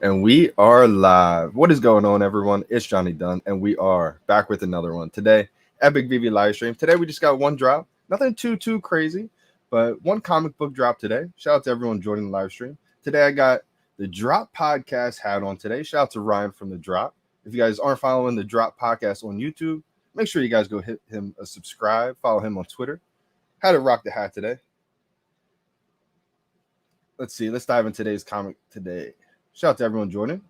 And we are live. What is going on, everyone? It's Johnny Dunn, and we are back with another one. Today, Epic VeVe live stream. Today, we just got one drop. Nothing too crazy, but one comic book drop today. Shout out to everyone joining the live stream. Today, I got the Drop Podcast hat on today. Shout out to Ryan from the Drop. If you guys aren't following the Drop Podcast on YouTube, make sure you guys go hit him a subscribe. Follow him on Twitter. How to rock the hat today. Let's see. Let's dive into today's comic today. Shout out to everyone joining.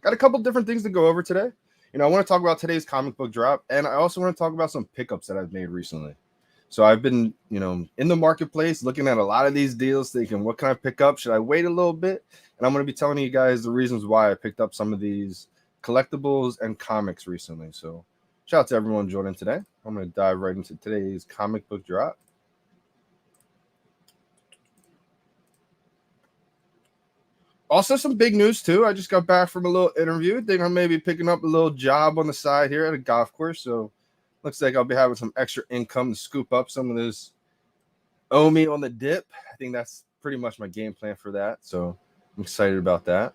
Got a couple different things to go over today. I want to talk about today's comic book drop, and I also want to talk about some pickups that I've made recently. So I've been, in the marketplace looking at a lot of these deals, thinking, what can I pick up? Should I wait a little bit? And I'm going to be telling you guys the reasons why I picked up some of these collectibles and comics recently. So shout out to everyone joining today. I'm going to dive right into today's comic book drop. Also, some big news, too. I just got back from a little interview. Think I'm maybe picking up a little job on the side here at a golf course. So, looks like I'll be having some extra income to scoop up some of this Ecomi on the dip. I think that's pretty much my game plan for that. So, I'm excited about that.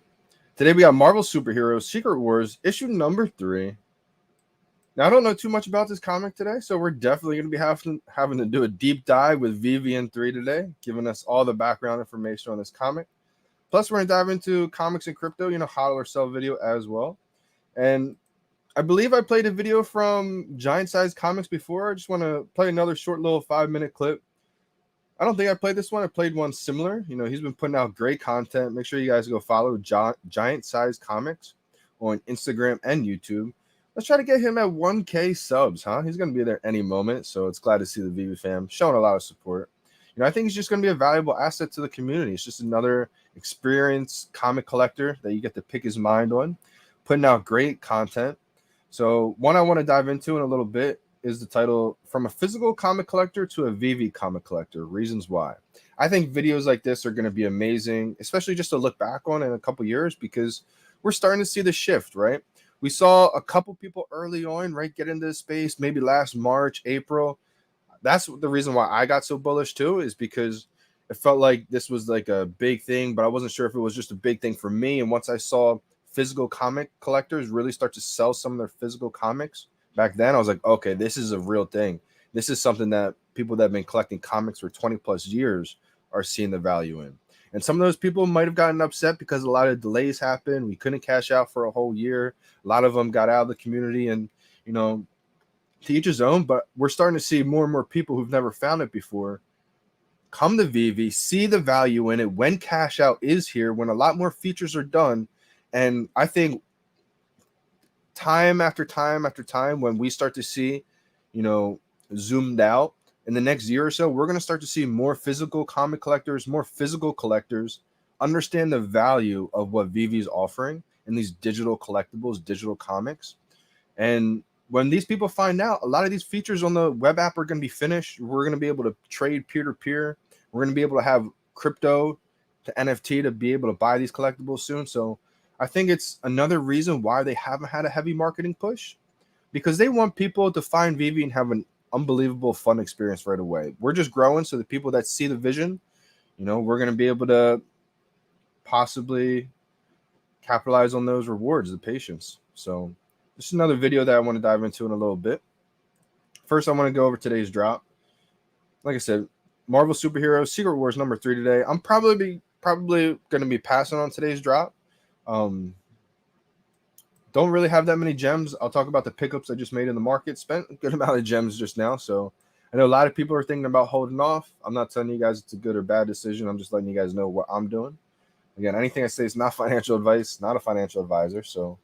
Today, we got Marvel Superheroes Secret Wars, issue number 3. Now, I don't know too much about this comic today, so we're definitely going to be having to do a deep dive with VeVe and 3 today, giving us all the background information on this comic. Plus, we're going to dive into comics and crypto, hodl or sell video as well. And I believe I played a video from Giant Size Comics before. I just want to play another short little 5-minute clip. I don't think I played this one. I played one similar. He's been putting out great content. Make sure you guys go follow Giant Size Comics on Instagram and YouTube. Let's try to get him at 1K subs, huh? He's going to be there any moment. So it's glad to see the VeVe fam showing a lot of support. I think he's just going to be a valuable asset to the community. It's just another experienced comic collector that you get to pick his mind on, putting out great content. So one I want to dive into in a little bit is the title, From a Physical Comic Collector to a VeVe Comic Collector, Reasons Why. I think videos like this are going to be amazing, especially just to look back on in a couple years, because we're starting to see the shift, right? We saw a couple people early on, right, get into this space, maybe last March, April. That's the reason why I got so bullish too, is because it felt like this was like a big thing, but I wasn't sure if it was just a big thing for me. And once I saw physical comic collectors really start to sell some of their physical comics back then, I was like, okay, this is a real thing. This is something that people that have been collecting comics for 20 plus years are seeing the value in. And some of those people might have gotten upset because a lot of delays happened. We couldn't cash out for a whole year. A lot of them got out of the community, and, to each his own, but we're starting to see more and more people who've never found it before come to VeVe, see the value in it when cash out is here, when a lot more features are done. And I think time after time after time, when we start to see, zoomed out in the next year or so, we're going to start to see more physical comic collectors, more physical collectors understand the value of what VeVe is offering in these digital collectibles, digital comics. And when these people find out, a lot of these features on the web app are going to be finished. We're going to be able to trade peer-to-peer. We're going to be able to have crypto to NFT to be able to buy these collectibles soon. So I think it's another reason why they haven't had a heavy marketing push, because they want people to find VeVe and have an unbelievable fun experience right away. We're just growing, so the people that see the vision, we're going to be able to possibly capitalize on those rewards, the patience. So this is another video that I want to dive into in a little bit. First, I want to go over today's drop. Like I said, Marvel Superheroes Secret Wars number 3 today. I'm probably going to be passing on today's drop. Don't really have that many gems. I'll talk about the pickups I just made in the market. Spent a good amount of gems just now. So I know a lot of people are thinking about holding off. I'm not telling you guys it's a good or bad decision. I'm just letting you guys know what I'm doing. Again, anything I say is not financial advice, not a financial advisor. So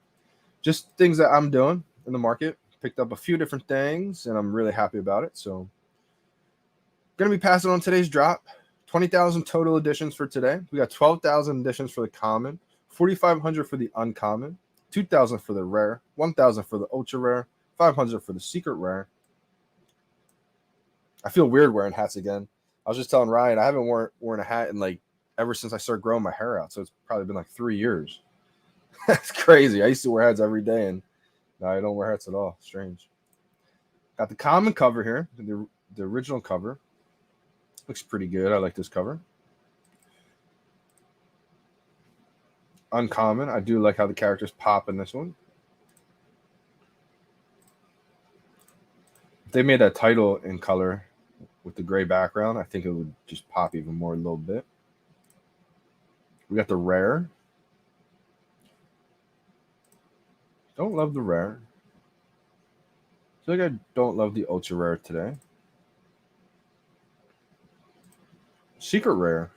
just things that I'm doing in the market. Picked up a few different things, and I'm really happy about it. So going to be passing on today's drop. 20,000 total editions for today. We got 12,000 editions for the common, 4,500 for the uncommon, 2,000 for the rare, 1,000 for the ultra rare, 500 for the secret rare. I feel weird wearing hats again. I was just telling Ryan, I haven't worn a hat in like ever since I started growing my hair out. So it's probably been like 3 years. That's crazy. I used to wear hats every day, and now I don't wear hats at all. Strange. Got the common cover here, the original cover. Looks pretty good. I like this cover. uncommon. I do like how the characters pop in this one. If they made that title in color with the gray background, I think it would just pop even more a little bit. We got the rare. Don't love the rare. I feel like I don't love the ultra rare today. Secret rare.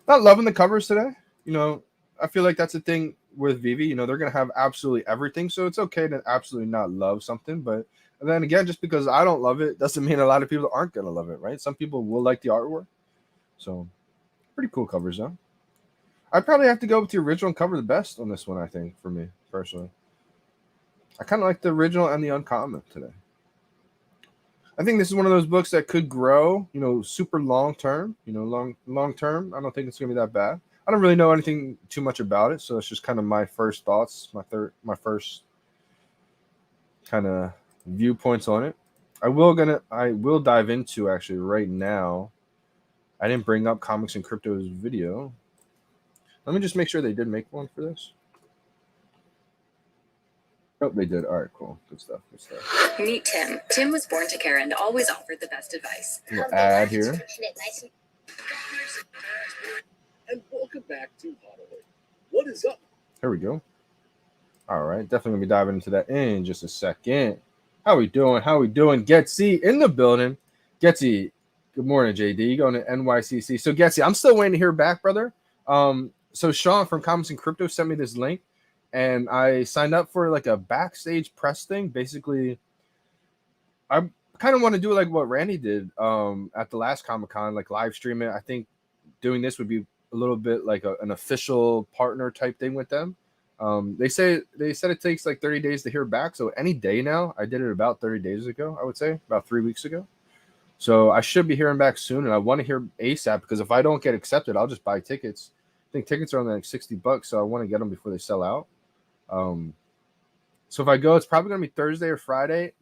Not loving the covers today. You know, I feel like that's the thing with VeVe. You know, they're going to have absolutely everything. So it's okay to absolutely not love something. But then again, just because I don't love it doesn't mean a lot of people aren't going to love it, right? Some people will like the artwork. So pretty cool covers, though. I'd probably have to go with the original cover the best on this one, I think, for me, personally. I kind of like the original and the uncommon today. I think this is one of those books that could grow, you know, super long term, you know, long term. I don't think it's going to be that bad. I don't really know anything too much about it, so it's just kind of my first thoughts, my first kind of viewpoints on it. I will dive into actually right now. I didn't bring up Comics and Crypto's video. Let me just make sure they did make one for this. Oh, they did. All right, cool. Good stuff. Good stuff. Meet Tim. Tim was born to care and always offered the best advice. Little ad here. And welcome back to Hollywood. What is up? There we go. All right, definitely gonna be diving into that in just a second. How we doing? How we doing? Getsy in the building. Getsy, good morning, JD. You going to NYCC? So Getsy, I'm still waiting to hear back, brother. So Sean from Comics and Crypto sent me this link, and I signed up for like a backstage press thing. Basically, I kind of want to do like what Randy did at the last Comic-Con, like live stream it. I think doing this would be a little bit like an official partner type thing with them. They said it takes like 30 days to hear back. So any day now. I did it about 30 days ago, I would say, about 3 weeks ago. So I should be hearing back soon, and I want to hear ASAP because if I don't get accepted, I'll just buy tickets. I think tickets are only like $60, so I want to get them before they sell out. So if I go, it's probably gonna be Thursday or Friday,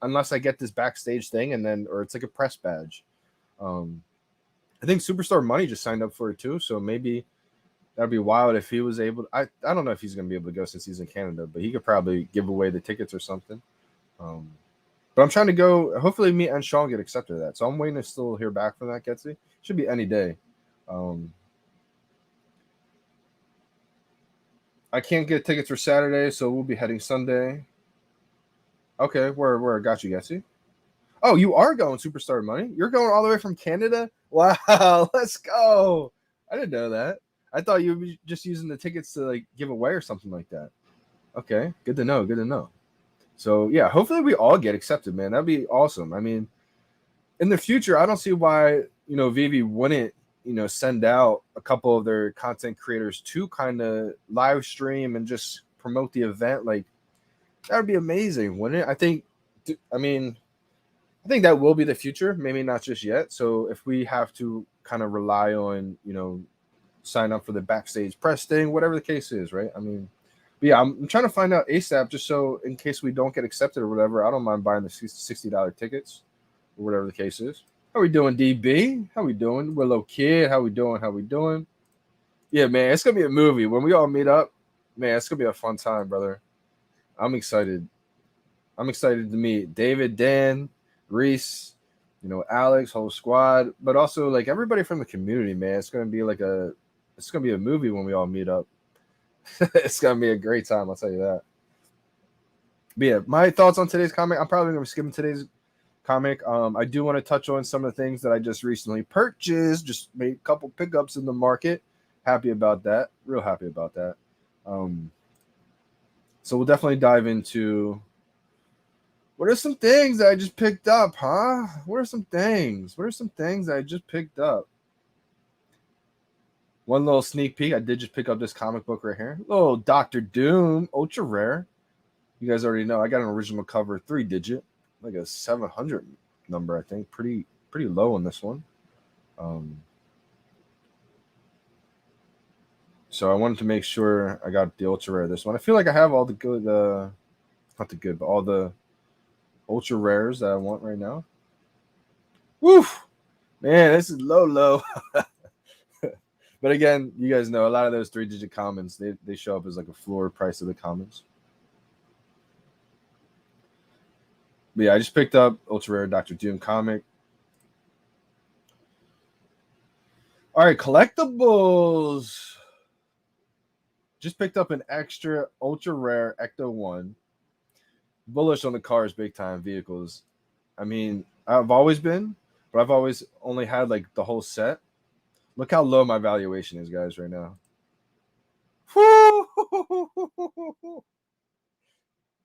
unless I get this backstage thing, and then or it's like a press badge. I think Superstar Money just signed up for it too, so maybe that'd be wild if he was able to, I don't know if he's gonna be able to go since he's in Canada, but he could probably give away the tickets or something. But I'm trying to go. Hopefully, me and Sean get accepted to that. So I'm waiting to still hear back from that. Getsy should be any day. I can't get tickets for Saturday, so we'll be heading Sunday. Okay, where got you, Getsy? Oh, you are going Superstar Money? You're going all the way from Canada? Wow, let's go. I didn't know that. I thought you were just using the tickets to like give away or something like that. Okay, good to know. Good to know. So yeah, hopefully we all get accepted, man. That'd be awesome. I mean, in the future, I don't see why VeVe wouldn't send out a couple of their content creators to kind of live stream and just promote the event. Like that would be amazing, wouldn't it? I think that will be the future. Maybe not just yet. So if we have to kind of rely on sign up for the backstage press thing, whatever the case is, right? I mean. But yeah, I'm trying to find out ASAP just so in case we don't get accepted or whatever, I don't mind buying the $60 tickets or whatever the case is. How we doing, DB? How we doing? Willow Kid, how we doing? How we doing? Yeah, man, it's going to be a movie. When we all meet up, man, it's going to be a fun time, brother. I'm excited. I'm excited to meet David, Dan, Reese, Alex, whole squad, but also like everybody from the community, man. It's going to be a movie when we all meet up. It's gonna be a great time, I'll tell you that. But yeah, my thoughts on today's comic. I'm probably gonna skip today's comic. I do want to touch on some of the things that I just recently purchased. Just made a couple pickups in the market. Happy about that. Real happy about that. So we'll definitely dive into what are some things that I just picked up, huh? What are some things that I just picked up? One little sneak peek. I did just pick up this comic book right here. Little Dr. Doom, ultra rare. You guys already know I got an original cover, 3-digit, like a 700 number, I think. Pretty low on this one. So I wanted to make sure I got the ultra rare this one. I feel like I have all the good, not the good, but all the ultra rares that I want right now. Woof, man, this is low. But again, you guys know a lot of those 3-digit commons, they show up as like a floor price of the commons. But yeah, I just picked up ultra rare Dr. Doom comic. All right, collectibles. Just picked up an extra ultra rare Ecto 1. Bullish on the cars, big time vehicles. I mean, I've always been, but I've always only had like the whole set. Look how low my valuation is, guys, right now.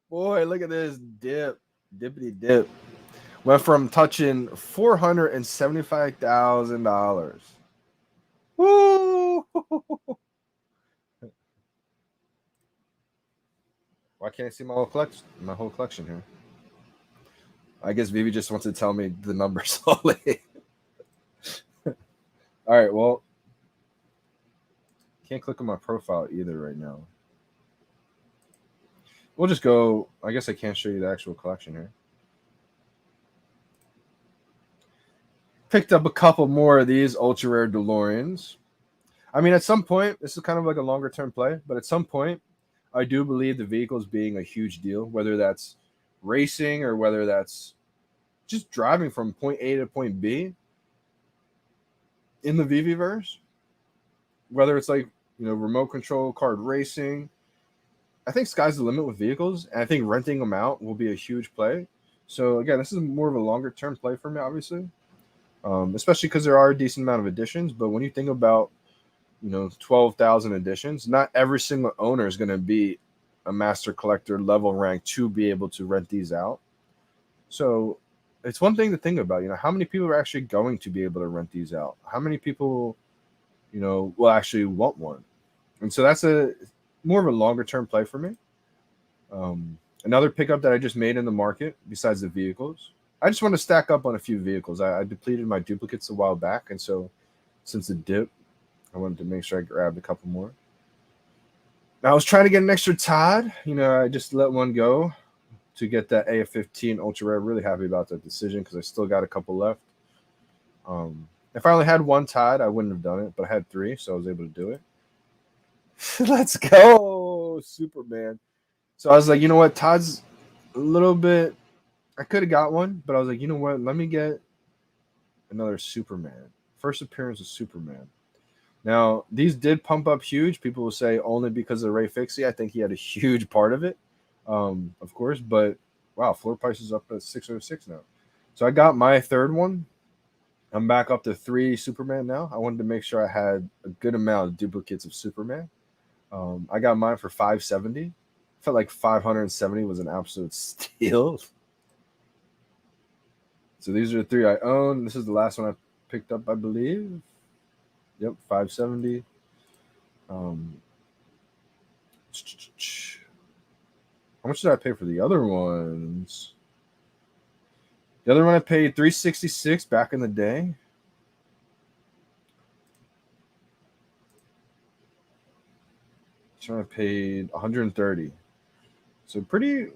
Boy, look at this dip. Dippity dip. Went from touching $475,000. Woo! Why can't I see my whole collection here? I guess VeVe just wants to tell me the numbers slowly. All right, well, can't click on my profile either right now. We'll just go. I guess I can't show you the actual collection here. Picked up a couple more of these ultra rare DeLoreans. I mean, at some point, this is kind of like a longer term play, but at some point, I do believe the vehicles being a huge deal, whether that's racing or whether that's just driving from point A to point B in the VeVeverse, whether it's like, you know, remote control card racing. I think sky's the limit with vehicles, and I think renting them out will be a huge play. So again, this is more of a longer term play for me, obviously, especially because there are a decent amount of editions. But when you think about, you know, 12,000 editions, not every single owner is going to be a master collector level rank to be able to rent these out. So it's one thing to think about, you know, how many people are actually going to be able to rent these out? How many people, you know, will actually want one? And so that's a more of a longer term play for me. Another pickup that I just made in the market besides the vehicles, I just want to stack up on a few vehicles. I depleted my duplicates a while back, and so since the dip, I wanted to make sure I grabbed a couple more. Now, I was trying to get an extra Todd. You know, I just let one go to get that AF-15 ultra rare. Really happy about that decision because I still got a couple left. If I only had one Todd, I wouldn't have done it, but I had 3, so I was able to do it. Let's go, Superman. So I was like, you know what, Todd's a little bit. I could have got one, but I was like, you know what, let me get another Superman. First appearance of Superman. Now, these did pump up huge. People will say only because of Ray Fixie. I think he had a huge part of it, of course. But, wow, floor price is up to 606 now. So I got my third one. I'm back up to 3 Superman now. I wanted to make sure I had a good amount of duplicates of Superman. I got mine for $570. Felt like 570 was an absolute steal. So these are the 3 I own. This is the last one I picked up, I believe. Yep, 570. How much did I pay for the other ones? The other one I paid $366 back in the day. This one I paid $130. So pretty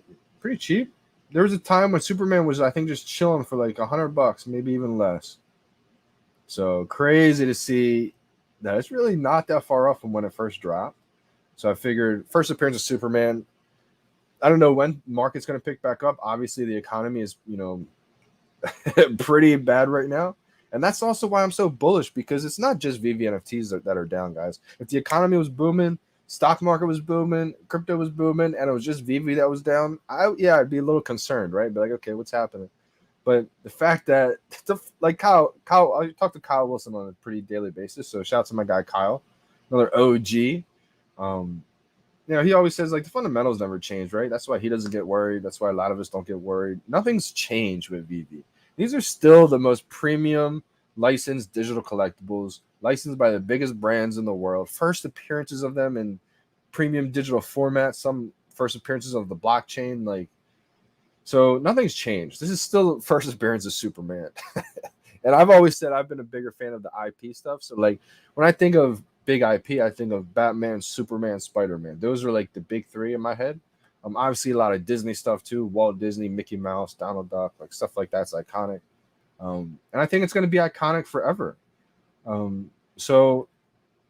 cheap. There was a time when Superman was, I think, just chilling for like $100, maybe even less. So crazy to see that it's really not that far off from when it first dropped. So I figured first appearance of Superman. I don't know when market's going to pick back up. Obviously, the economy is, you know, pretty bad right now. And that's also why I'm so bullish, because it's not just VeVe NFTs that are down, guys. If the economy was booming, stock market was booming, crypto was booming, and it was just VeVe that was down, I'd be a little concerned, right? Be like, okay, what's happening? But the fact that, like Kyle, I talk to Kyle Wilson on a pretty daily basis. So shout out to my guy Kyle, another OG. You know, he always says like the fundamentals never change, right? That's why he doesn't get worried. That's why a lot of us don't get worried. Nothing's changed with VeVe. These are still the most premium licensed digital collectibles, licensed by the biggest brands in the world. First appearances of them in premium digital format. Some first appearances of the blockchain, like. So nothing's changed. This is still first appearance of Superman. And I've always said I've been a bigger fan of the IP stuff. So like when I think of big IP, I think of Batman, Superman, Spider-Man. Those are like the big 3 in my head. Obviously a lot of Disney stuff too. Walt Disney, Mickey Mouse, Donald Duck, like stuff like that's iconic. And I think it's going to be iconic forever. So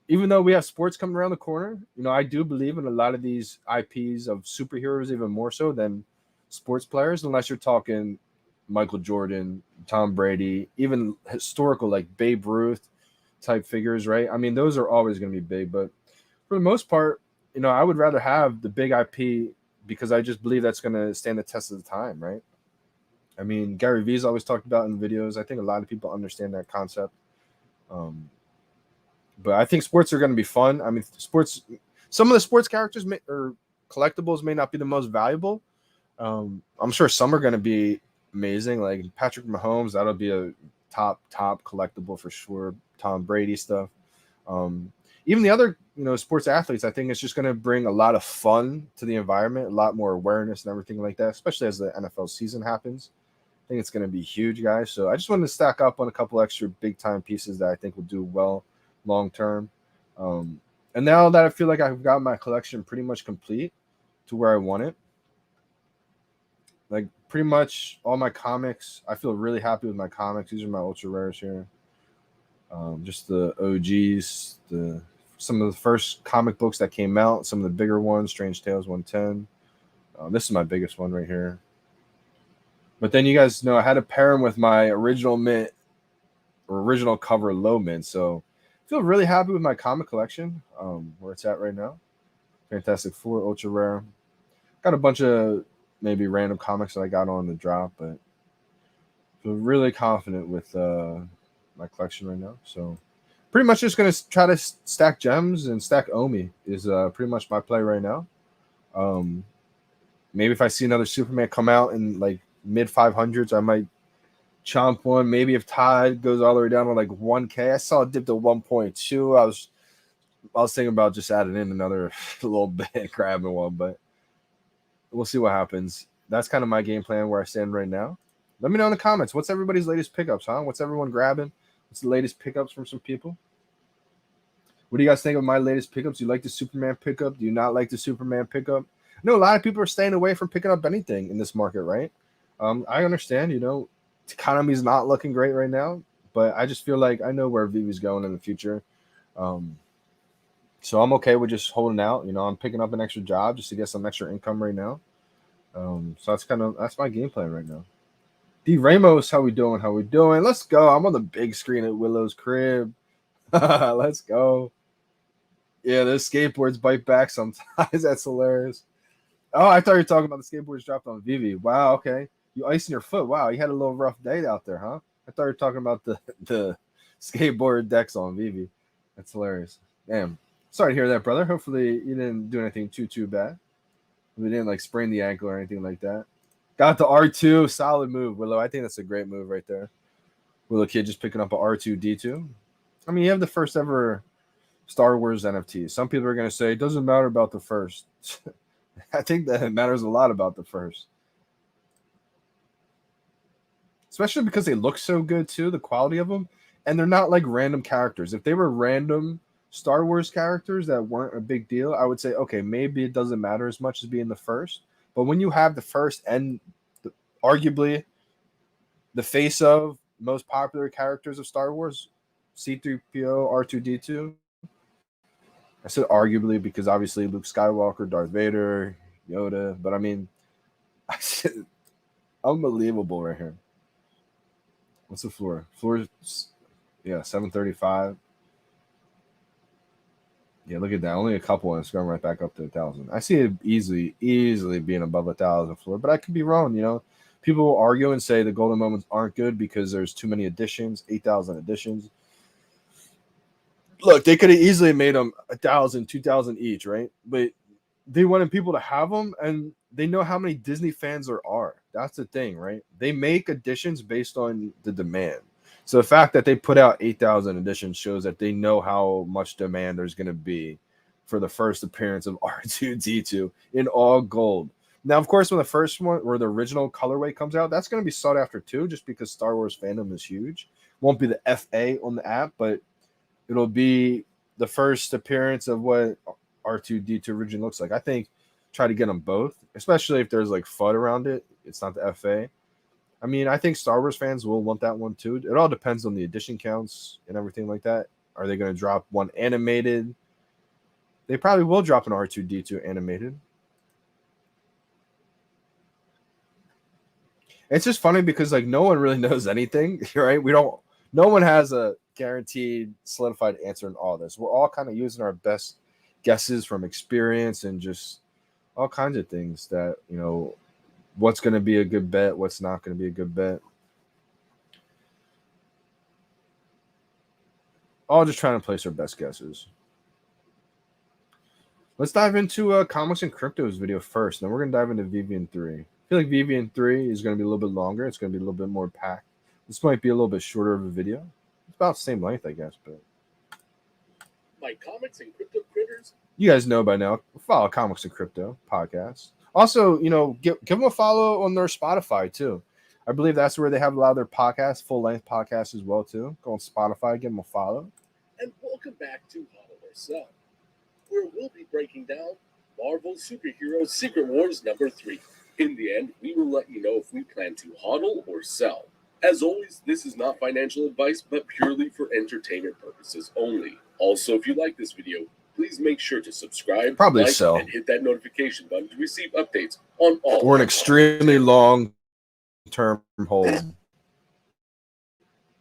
even though we have sports coming around the corner, I do believe in a lot of these IPs of superheroes even more so than sports players, unless you're talking Michael Jordan, Tom Brady, even historical like Babe Ruth type figures, right? I mean, those are always going to be big, but for the most part, I would rather have the big IP because I just believe that's going to stand the test of the time, right? I mean, Gary Vee's always talked about in videos. I think a lot of people understand that concept. But I think sports are going to be fun. I mean, some of the sports characters or collectibles may not be the most valuable. I'm sure some are going to be amazing. Like Patrick Mahomes, that'll be a top collectible for sure. Tom Brady stuff. Even the other, sports athletes, I think it's just going to bring a lot of fun to the environment, a lot more awareness and everything like that, especially as the NFL season happens. I think it's going to be huge, guys. So I just wanted to stack up on a couple extra big time pieces that I think will do well long term. And now that I feel like I've got my collection pretty much complete to where I want it, like pretty much all my comics, I feel really happy with my comics. These are my ultra rares here. Just the OGs, some of the first comic books that came out, some of the bigger ones, Strange Tales 110. This is my biggest one right here. But then you guys know I had to pair them with my original mint or original cover low mint. So I feel really happy with my comic collection, where it's at right now. Fantastic Four, ultra rare. Got a bunch of maybe random comics that I got on the drop, but I feel really confident with my collection right now. So pretty much just going to try to stack gems and stack Omi is pretty much my play right now. Maybe if I see another Superman come out in like mid 500s, I might chomp one. Maybe if Tide goes all the way down to like 1K, I saw it dip to 1.2. I was thinking about just adding in another little bit, grabbing one, but we'll see what happens. That's kind of my game plan where I stand right now. Let me know in the comments. What's everybody's latest pickups, huh? What's everyone grabbing? What's the latest pickups from some people? What do you guys think of my latest pickups? Do you like the Superman pickup? Do you not like the Superman pickup? I know a lot of people are staying away from picking up anything in this market, right? I understand, the economy's not looking great right now, but I just feel like I know where VeVe's going in the future. So I'm okay with just holding out. I'm picking up an extra job just to get some extra income right now. So that's my game plan right now. D Ramos, how we doing? How we doing? Let's go. I'm on the big screen at Willow's crib. Let's go. Yeah, those skateboards bite back sometimes. That's hilarious. Oh, I thought you were talking about the skateboards dropped on VeVe. Wow, okay. You icing your foot. Wow, you had a little rough day out there, huh? I thought you were talking about the skateboard decks on VeVe. That's hilarious. Damn. Sorry to hear that, brother. Hopefully you didn't do anything too bad. We didn't like sprain the ankle or anything like that. Got the R2. Solid move, Willow. I think that's a great move right there. Willow Kid just picking up a R2-D2. I mean, you have the first ever Star Wars NFT. Some people are going to say it doesn't matter about the first. I think that it matters a lot about the first. Especially because they look so good too, the quality of them. And they're not like random characters. If they were random Star Wars characters that weren't a big deal, I would say, okay, maybe it doesn't matter as much as being the first. But when you have the first and arguably the face of most popular characters of Star Wars, C-3PO, R2-D2, I said arguably because obviously Luke Skywalker, Darth Vader, Yoda, but I mean, I said unbelievable right here. What's the floor? Floor, yeah, 735. Yeah, look at that. Only a couple, and it's going right back up to 1,000. I see it easily being above 1,000 floor, but I could be wrong. People will argue and say the golden moments aren't good because there's too many editions, 8,000 editions. Look, they could have easily made them 1,000, 2,000 each, right? But they wanted people to have them, and they know how many Disney fans there are. That's the thing, right? They make editions based on the demand. So the fact that they put out 8,000 editions shows that they know how much demand there's going to be for the first appearance of R2-D2 in all gold. Now, of course, when the first one or the original colorway comes out, that's going to be sought after too, just because Star Wars fandom is huge. Won't be the FA on the app, but it'll be the first appearance of what R2-D2 originally looks like. I think try to get them both, especially if there's like FUD around it. It's not the FA. I mean, I think Star Wars fans will want that one too. It all depends on the edition counts and everything like that. Are they going to drop one animated? They probably will drop an R2-D2 animated. It's just funny because like no one really knows anything, right? No one has a guaranteed solidified answer in all this. We're all kind of using our best guesses from experience and just all kinds of things that, what's going to be a good bet, what's not going to be a good bet. All just trying to place our best guesses. Let's dive into comics and cryptos video first. Then we're going to dive into VeVe in 3. I feel like VeVe in 3 is going to be a little bit longer. It's going to be a little bit more packed. This might be a little bit shorter of a video. It's about the same length, I guess. But My comics and crypto critters. You guys know by now. Follow Comics and Crypto podcast. Also, give them a follow on their Spotify too. I believe that's where they have a lot of their podcasts, full-length podcasts as well too. Go on Spotify, give them a follow. And welcome back to Huddle or Sell, where we'll be breaking down Marvel Superhero Secret Wars number 3. In the end, we will let you know if we plan to hodl or sell. As always, this is not financial advice, but purely for entertainment purposes only. Also, if you like this video, please make sure to subscribe, Probably sell. and hit that notification button to receive updates on all. Or an extremely long-term hold.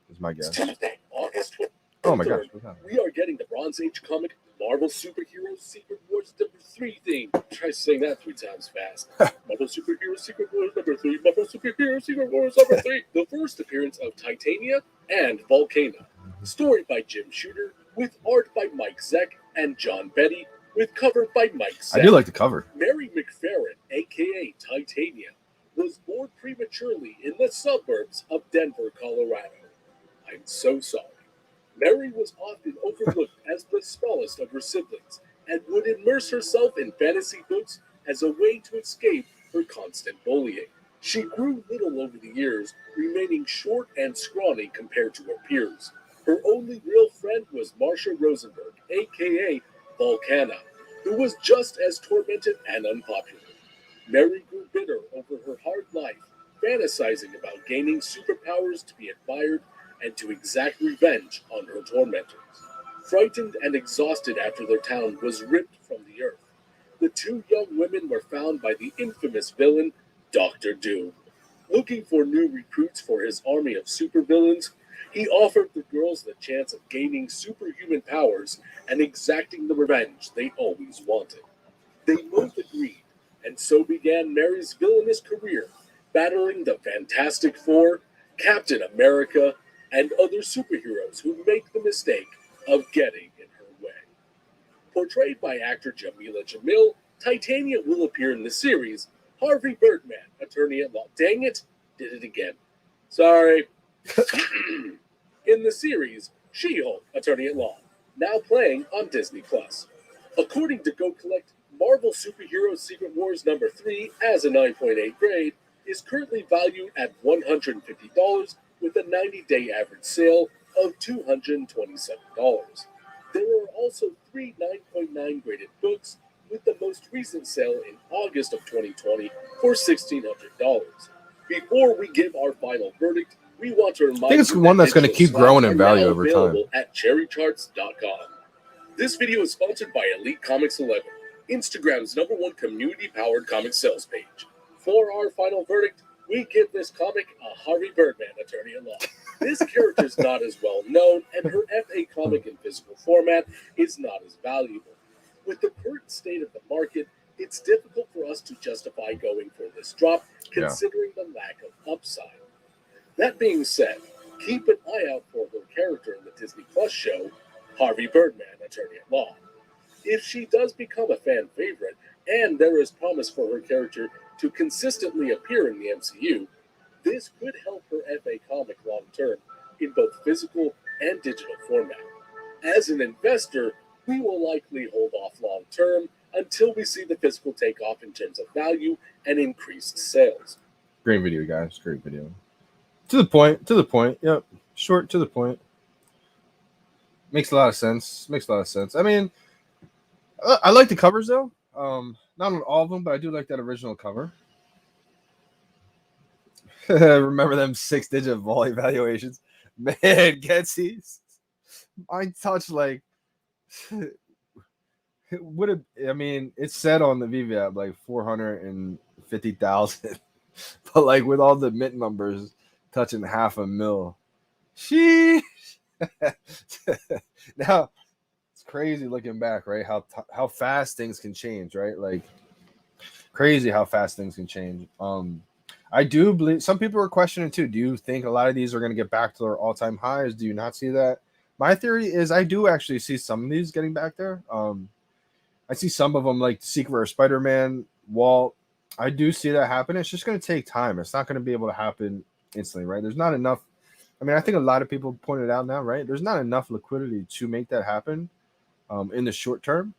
Is my guess. Tuesday, August 23rd. Oh my gosh. We are getting the Bronze Age comic Marvel Superhero Secret Wars number 3 theme. Try saying that 3 times fast. Marvel Superhero Secret Wars number 3. Marvel Superhero Secret Wars number 3. The first appearance of Titania and Volcana. Story by Jim Shooter, with art by Mike Zeck and John Betty, with cover by Mike Zeck. I do like the cover. Mary McFerrin, a.k.a. Titania, was born prematurely in the suburbs of Denver, Colorado. I'm so sorry. Mary was often overlooked as the smallest of her siblings and would immerse herself in fantasy books as a way to escape her constant bullying. She grew little over the years, remaining short and scrawny compared to her peers. Her only real friend was Marsha Rosenberg, a.k.a. Volcana, who was just as tormented and unpopular. Mary grew bitter over her hard life, fantasizing about gaining superpowers to be admired and to exact revenge on her tormentors. Frightened and exhausted after their town was ripped from the earth, the 2 young women were found by the infamous villain, Dr. Doom. Looking for new recruits for his army of supervillains, he offered the girls the chance of gaining superhuman powers and exacting the revenge they always wanted. They both agreed, and so began Mary's villainous career, battling the Fantastic Four, Captain America, and other superheroes who make the mistake of getting in her way. Portrayed by actor Jamila Jamil, Titania will appear in the series Harvey Birdman, Attorney at Law. Dang it, did it again. Sorry. In the series She-Hulk, Attorney at Law, now playing on Disney+. According to Go Collect, Marvel Superhero Secret Wars number 3, as a 9.8 grade, is currently valued at $150 with a 90-day average sale of $227. There are also 3 9.9 graded books, with the most recent sale in August of 2020 for $1,600. Before we give our final verdict, we want to remind I think it's you one that that's going to digital keep growing swaps in are value now over time. available at cherrycharts.com. This video is sponsored by Elite Comics 11, Instagram's #1 community-powered comic sales page. For our final verdict, we give this comic a Harvey Birdman, Attorney at Law. This character's not as well known, and her FA comic in physical format is not as valuable. With the current state of the market, it's difficult for us to justify going for this drop, considering the lack of upside. That being said, keep an eye out for her character in the Disney Plus show, Harvey Birdman, Attorney at Law. If she does become a fan favorite, and there is promise for her character to consistently appear in the MCU, this could help her FA comic long term in both physical and digital format. As an investor, we will likely hold off long term until we see the physical take off in terms of value and increased sales. Great video, guys. Great video. To the point. To the point. Yep. Short, to the point. Makes a lot of sense. Makes a lot of sense. I mean, I like the covers, though. Not on all of them, but I do like that original cover. Remember them 6-digit vol evaluations? Man, Getsy's. Mine touch like would have. I mean, it's said on the VeVe app like 450,000, but like with all the mint numbers touching 500,000. Sheesh. Now it's crazy looking back, right? How fast things can change, right? Like crazy how fast things can change. I do believe some people are questioning too. Do you think a lot of these are going to get back to their all-time highs? Do you not see that? My theory is I do actually see some of these getting back there. I see some of them like Secret or Spider-Man, Walt. I do see that happen. It's just going to take time. It's not going to be able to happen instantly, right? There's not enough. I mean, I think a lot of people pointed out now, right? There's not enough liquidity to make that happen in the short term.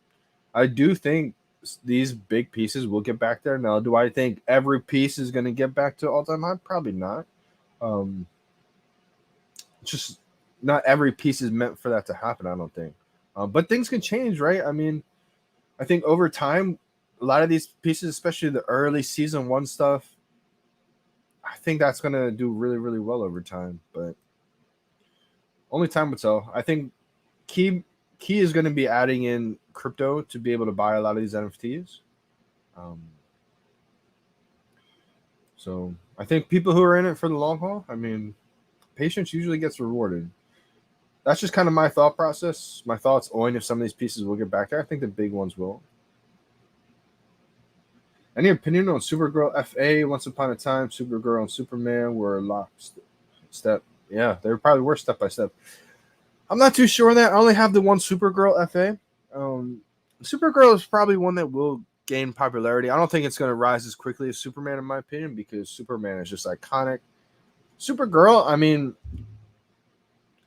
I do think these big pieces will get back there. Now, do I think every piece is going to get back to all-time high? Probably not. Just not every piece is meant for that to happen, I don't think. But things can change, right? I mean, I think over time, a lot of these pieces, especially the early season 1 stuff, I think that's going to do really, really well over time. But only time will tell. I think key is going to be adding in crypto to be able to buy a lot of these NFTs. So I think people who are in it for the long haul, I mean, patience usually gets rewarded. That's just kind of my thought process. My thoughts on if some of these pieces will get back there. I think the big ones will. Any opinion on Supergirl FA? Once upon a time, Supergirl and Superman were lockstep. Yeah, they probably were step by step. I'm not too sure on that. I only have the one Supergirl FA. Supergirl is probably one that will gain popularity. I don't think it's going to rise as quickly as Superman, in my opinion, because Superman is just iconic. Supergirl, I mean,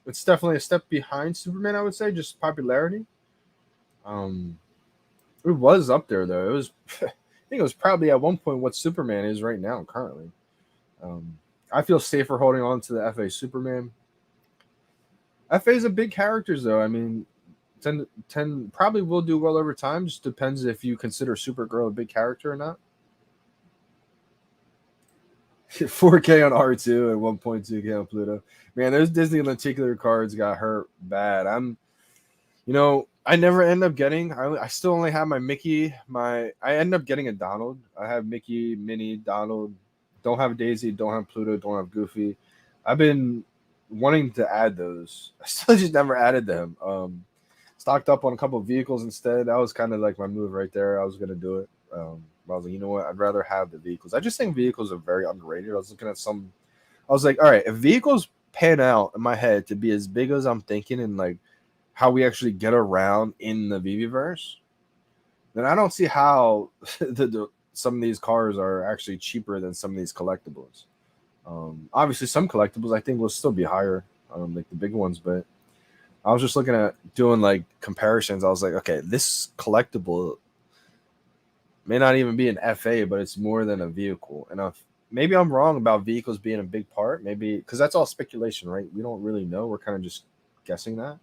it's definitely a step behind Superman, I would say, just popularity. It was up there, though. It was, I think it was probably at one point what Superman is right now, currently. I feel safer holding on to the FA Superman. FA's a big characters, though. I mean, 10 probably will do well over time. Just depends if you consider Supergirl a big character or not. 4K on R2 and 1.2K on Pluto. Man, those Disney lenticular cards got hurt bad. I never end up getting. I still only have my Mickey. I end up getting a Donald. I have Mickey, Minnie, Donald. Don't have Daisy. Don't have Pluto. Don't have Goofy. I've been wanting to add those. I still just never added them. Stocked up on a couple of vehicles instead. That was kind of like my move right there. I was gonna do it. I was like, you know what? I'd rather have the vehicles. I just think vehicles are very underrated. I was looking at some. I was like, all right, if vehicles pan out in my head to be as big as I'm thinking and like how we actually get around in the VeVeverse, then I don't see how some of these cars are actually cheaper than some of these collectibles. Obviously, some collectibles I think will still be higher, like the big ones. But I was just looking at doing like comparisons. I was like, okay, this collectible may not even be an FA, but it's more than a vehicle. And maybe I'm wrong about vehicles being a big part. Maybe because that's all speculation, right? We don't really know. We're kind of just guessing that.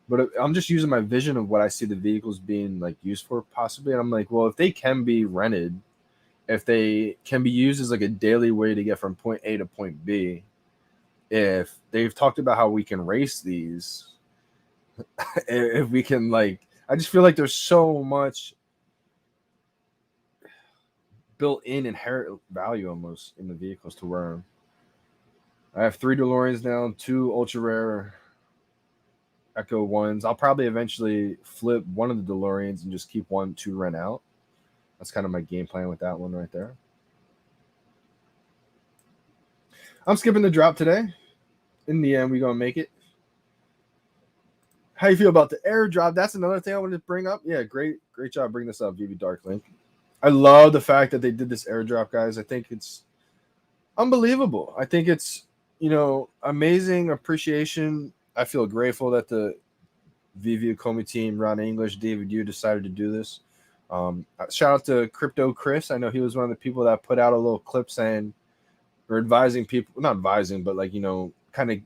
But I'm just using my vision of what I see the vehicles being like used for, possibly. And I'm like, well, if they can be rented, if they can be used as like a daily way to get from point A to point B, if they've talked about how we can race these, if we can like, I just feel like there's so much built-in inherent value almost in the vehicles to wear them. I have 3 DeLoreans now, 2 ultra rare Echo ones. I'll probably eventually flip one of the DeLoreans and just keep 1 to rent out. That's kind of my game plan with that one right there. I'm skipping the drop today. In the end, we're going to make it. How you feel about the airdrop? That's another thing I wanted to bring up. Yeah, great job bringing this up, VeVe Dark Link. I love the fact that they did this airdrop, guys. I think it's unbelievable. I think it's, amazing appreciation. I feel grateful that the Vevecollectibles team, Ron English, David Yu, decided to do this. Shout out to Crypto Chris. I know he was one of the people that put out a little clip saying, or advising people, not advising, but like, kind of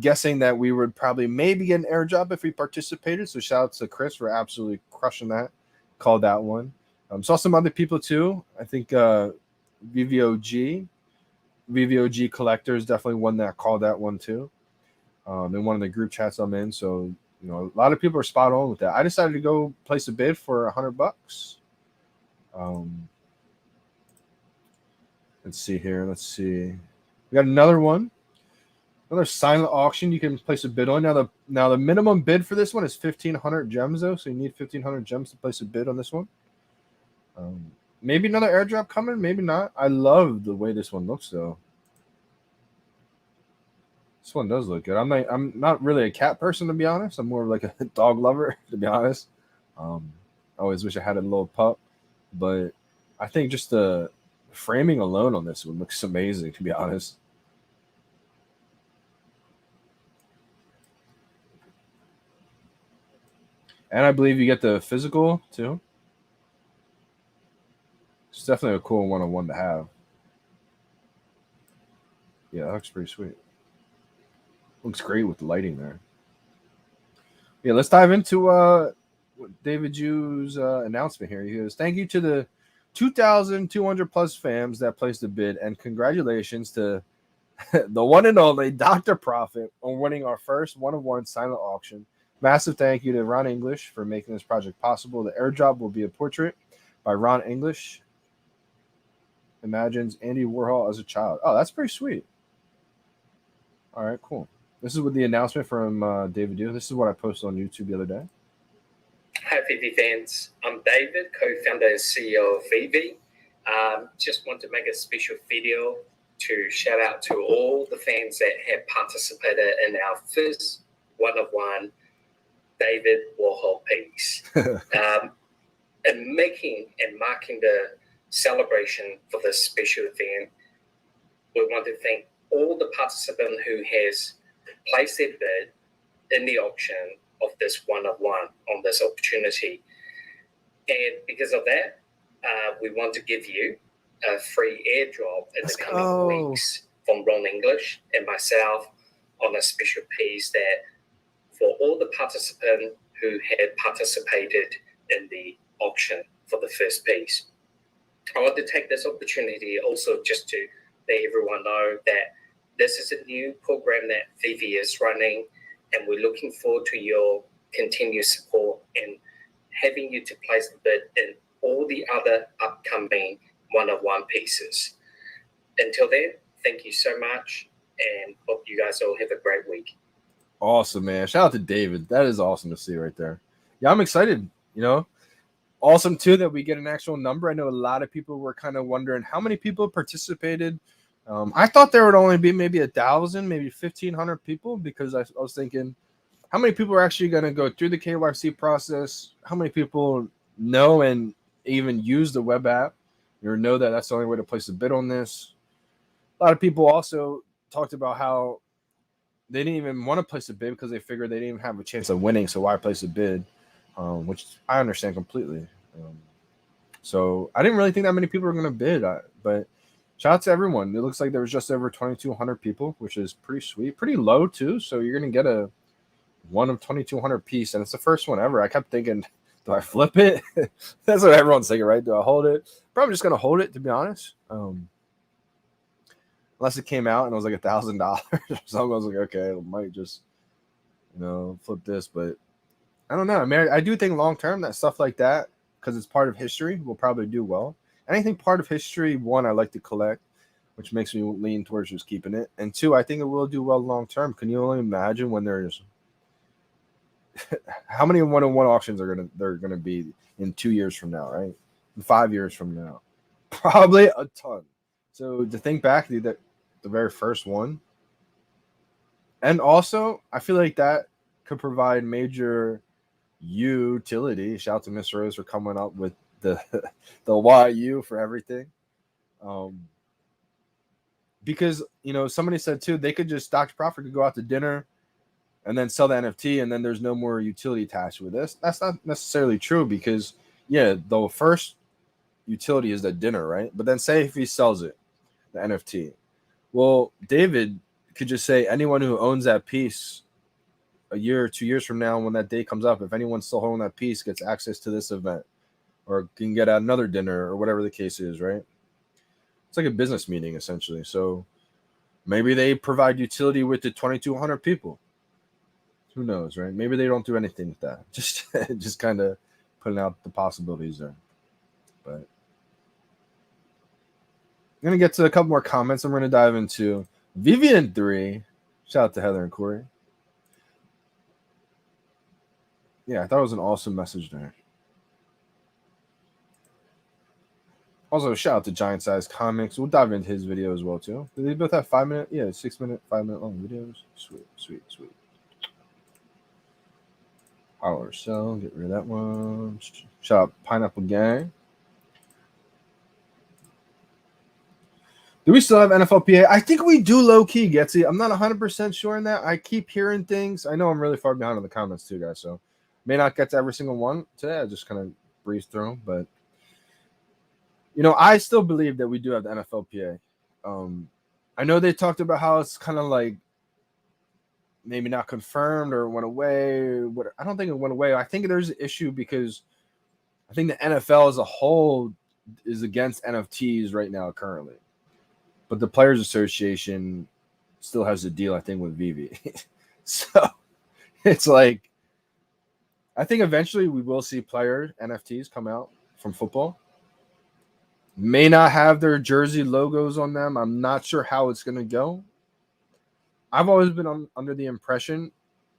guessing that we would probably maybe get an airdrop if we participated. So shout out to Chris for absolutely crushing that. Called that one. Saw some other people too. I think VVOG Collectors definitely one that called that one too. in one of the group chats I'm in. So, you know, a lot of people are spot on with that. I decided to go place a bid for $100. Let's see here. Let's see. We got another one. Another silent auction you can place a bid on. Now the minimum bid for this one is 1,500 gems though, so you need 1,500 gems to place a bid on this one. Maybe another airdrop coming, maybe not. I love the way this one looks though. This one does look good. I'm not really a cat person, to be honest. I'm more of like a dog lover, to be honest. I always wish I had a little pup, but I think just the framing alone on this one looks amazing, to be honest. And I believe you get the physical too. It's definitely a cool one-on-one to have. Yeah, that looks pretty sweet. Looks great with the lighting there. Yeah, let's dive into David Jew's announcement here. He goes, "Thank you to the 2,200 plus fans that placed a bid, and congratulations to the one and only Dr. Profit on winning our first one-of-one silent auction. Massive thank you to Ron English for making this project possible. The airdrop will be a portrait by Ron English. Imagines Andy Warhol as a child." Oh, that's pretty sweet. All right, cool. This is with the announcement from David Dew. This is what I posted on YouTube the other day. Hi, VeVe fans. I'm David, co-founder and CEO of VeVe. Just want to make a special video to shout out to all the fans that have participated in our first one-of-one David Warhol piece. And making and marking the celebration for this special event, we want to thank all the participants who has placed their bid in the auction of this one-of-one on this opportunity. And because of that, we want to give you a free airdrop in the coming weeks from Ron English and myself on a special piece that for all the participants who had participated in the auction for the first piece. I want to take this opportunity also just to let everyone know that this is a new program that VeVe is running, and we're looking forward to your continued support and having you to place the bid in all the other upcoming one-of-one pieces. Until then, thank you so much, and hope you guys all have a great week. Awesome, man. Shout out to David. That is awesome to see right there. Yeah, I'm excited, you know. Awesome, too, that we get an actual number. I know a lot of people were kind of wondering how many people participated. I thought there would only be maybe 1,000, maybe 1,500 people, because I was thinking, how many people are actually going to go through the KYC process? How many people know and even use the web app or know that that's the only way to place a bid on this? A lot of people also talked about how they didn't even want to place a bid because they figured they didn't even have a chance of winning, so why place a bid? Which I understand completely. So I didn't really think that many people were going to bid, but shout out to everyone. It looks like there was just over 2,200 people, which is pretty sweet. Pretty low, too. So you're going to get a one of 2,200 piece, and it's the first one ever. I kept thinking, do I flip it? That's what everyone's thinking, right? Do I hold it? Probably just going to hold it, to be honest. Unless it came out and it was like $1,000. So I was like, okay, I might just, flip this. But I don't know. I mean, I do think long term that stuff like that, because it's part of history, will probably do well. Anything part of history, one, I like to collect, which makes me lean towards just keeping it. And two, I think it will do well long term. Can you only imagine when there's how many one-on-one auctions they're gonna be in 2 years from now, right? In 5 years from now, probably a ton. So to think back to the very first one, and also I feel like that could provide major utility. Shout out to Miss Rose for coming up with the YU for everything. Because somebody said too, they could just Dr. Profit could go out to dinner and then sell the NFT, and then there's no more utility attached with this. That's not necessarily true, because the first utility is the dinner, right? But then say if he sells it, the NFT, well, David could just say anyone who owns that piece a year or 2 years from now, when that day comes up, if anyone's still holding that piece, gets access to this event or can get another dinner or whatever the case is, right? It's like a business meeting essentially. So maybe they provide utility with the 2,200 people. Who knows, right? Maybe they don't do anything with that. Just kind of putting out the possibilities there. But I'm gonna get to a couple more comments. I'm gonna dive into VeVe in 3. Shout out to Heather and Corey. Yeah, I thought it was an awesome message there. Also, shout out to Giant Size Comics. We'll dive into his video as well too. Do they both have 5 minute? Yeah, 6 minute, 5 minute long videos. Sweet. Power Cell, get rid of that one. Shout out Pineapple Gang. Do we still have NFLPA? I think we do low key, Getsy. I'm not 100% sure on that. I keep hearing things. I know I'm really far behind on the comments too, guys. So may not get to every single one today. I just kind of breeze through them, but I still believe that we do have the NFLPA. I know they talked about how it's kind of like maybe not confirmed or went away. I don't think it went away. I think there's an issue because I think the NFL as a whole is against NFTs right now currently. But the Players Association still has a deal, I think, with VeVe. So it's like, I think eventually we will see player NFTs come out from football. May not have their jersey logos on them. I'm not sure how it's going to go. I've always been under the impression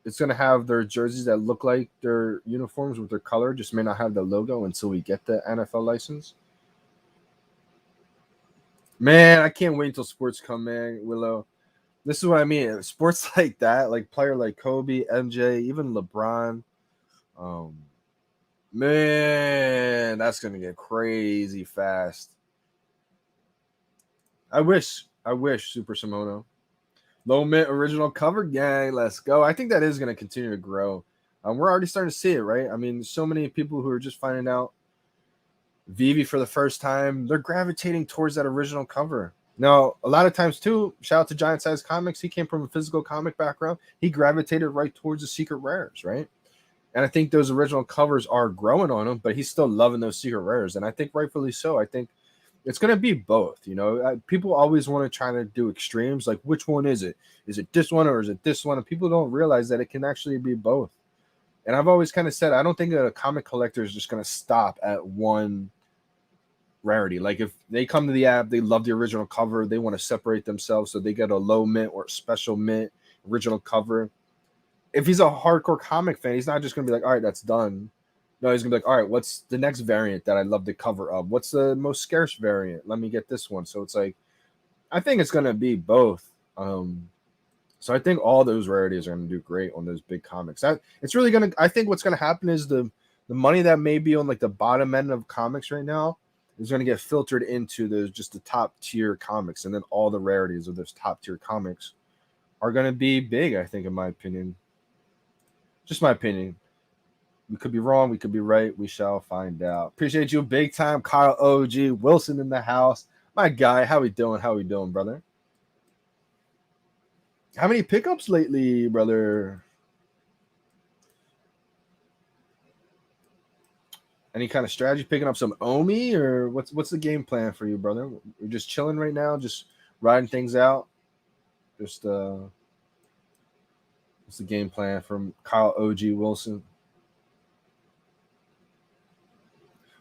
it's going to have their jerseys that look like their uniforms with their color, just may not have the logo until we get the NFL license. Man, I can't wait until sports come in, Willow. This is what I mean. Sports like that, like player like Kobe, MJ, even LeBron. Man, that's going to get crazy fast. I wish Super Simono. Low mint original cover gang. Let's go. I think that is going to continue to grow. We're already starting to see it, right? I mean, so many people who are just finding out VeVe for the first time, they're gravitating towards that original cover. Now, a lot of times too, shout out to Giant Size Comics. He came from a physical comic background. He gravitated right towards the secret rares, right? And I think those original covers are growing on him, but he's still loving those secret rares. And I think rightfully so. I think it's going to be both. People always want to try to do extremes. Like, which one is it? Is it this one or is it this one? And people don't realize that it can actually be both. And I've always kind of said, I don't think a comic collector is just going to stop at one rarity. Like, if they come to the app, they love the original cover, they want to separate themselves, so they get a low mint or special mint original cover. If he's a hardcore comic fan, he's not just going to be like, all right, that's done. No, he's going to be like, all right, what's the next variant that I love the cover of? What's the most scarce variant? Let me get this one. So it's like, I think it's going to be both. So I think all those rarities are going to do great on those big comics. It's really going to, I think what's going to happen is the money that may be on like the bottom end of comics right now is going to get filtered into just the top tier comics. And then all the rarities of those top tier comics are going to be big, I think, in my opinion. Just my opinion. We could be wrong. We could be right. We shall find out. Appreciate you big time. Kyle OG Wilson in the house. My guy. How we doing? How we doing, brother? How many pickups lately, brother? Any kind of strategy picking up some Omi, or what's the game plan for you, brother? We're just chilling right now, just riding things out. Just what's the game plan from Kyle OG Wilson?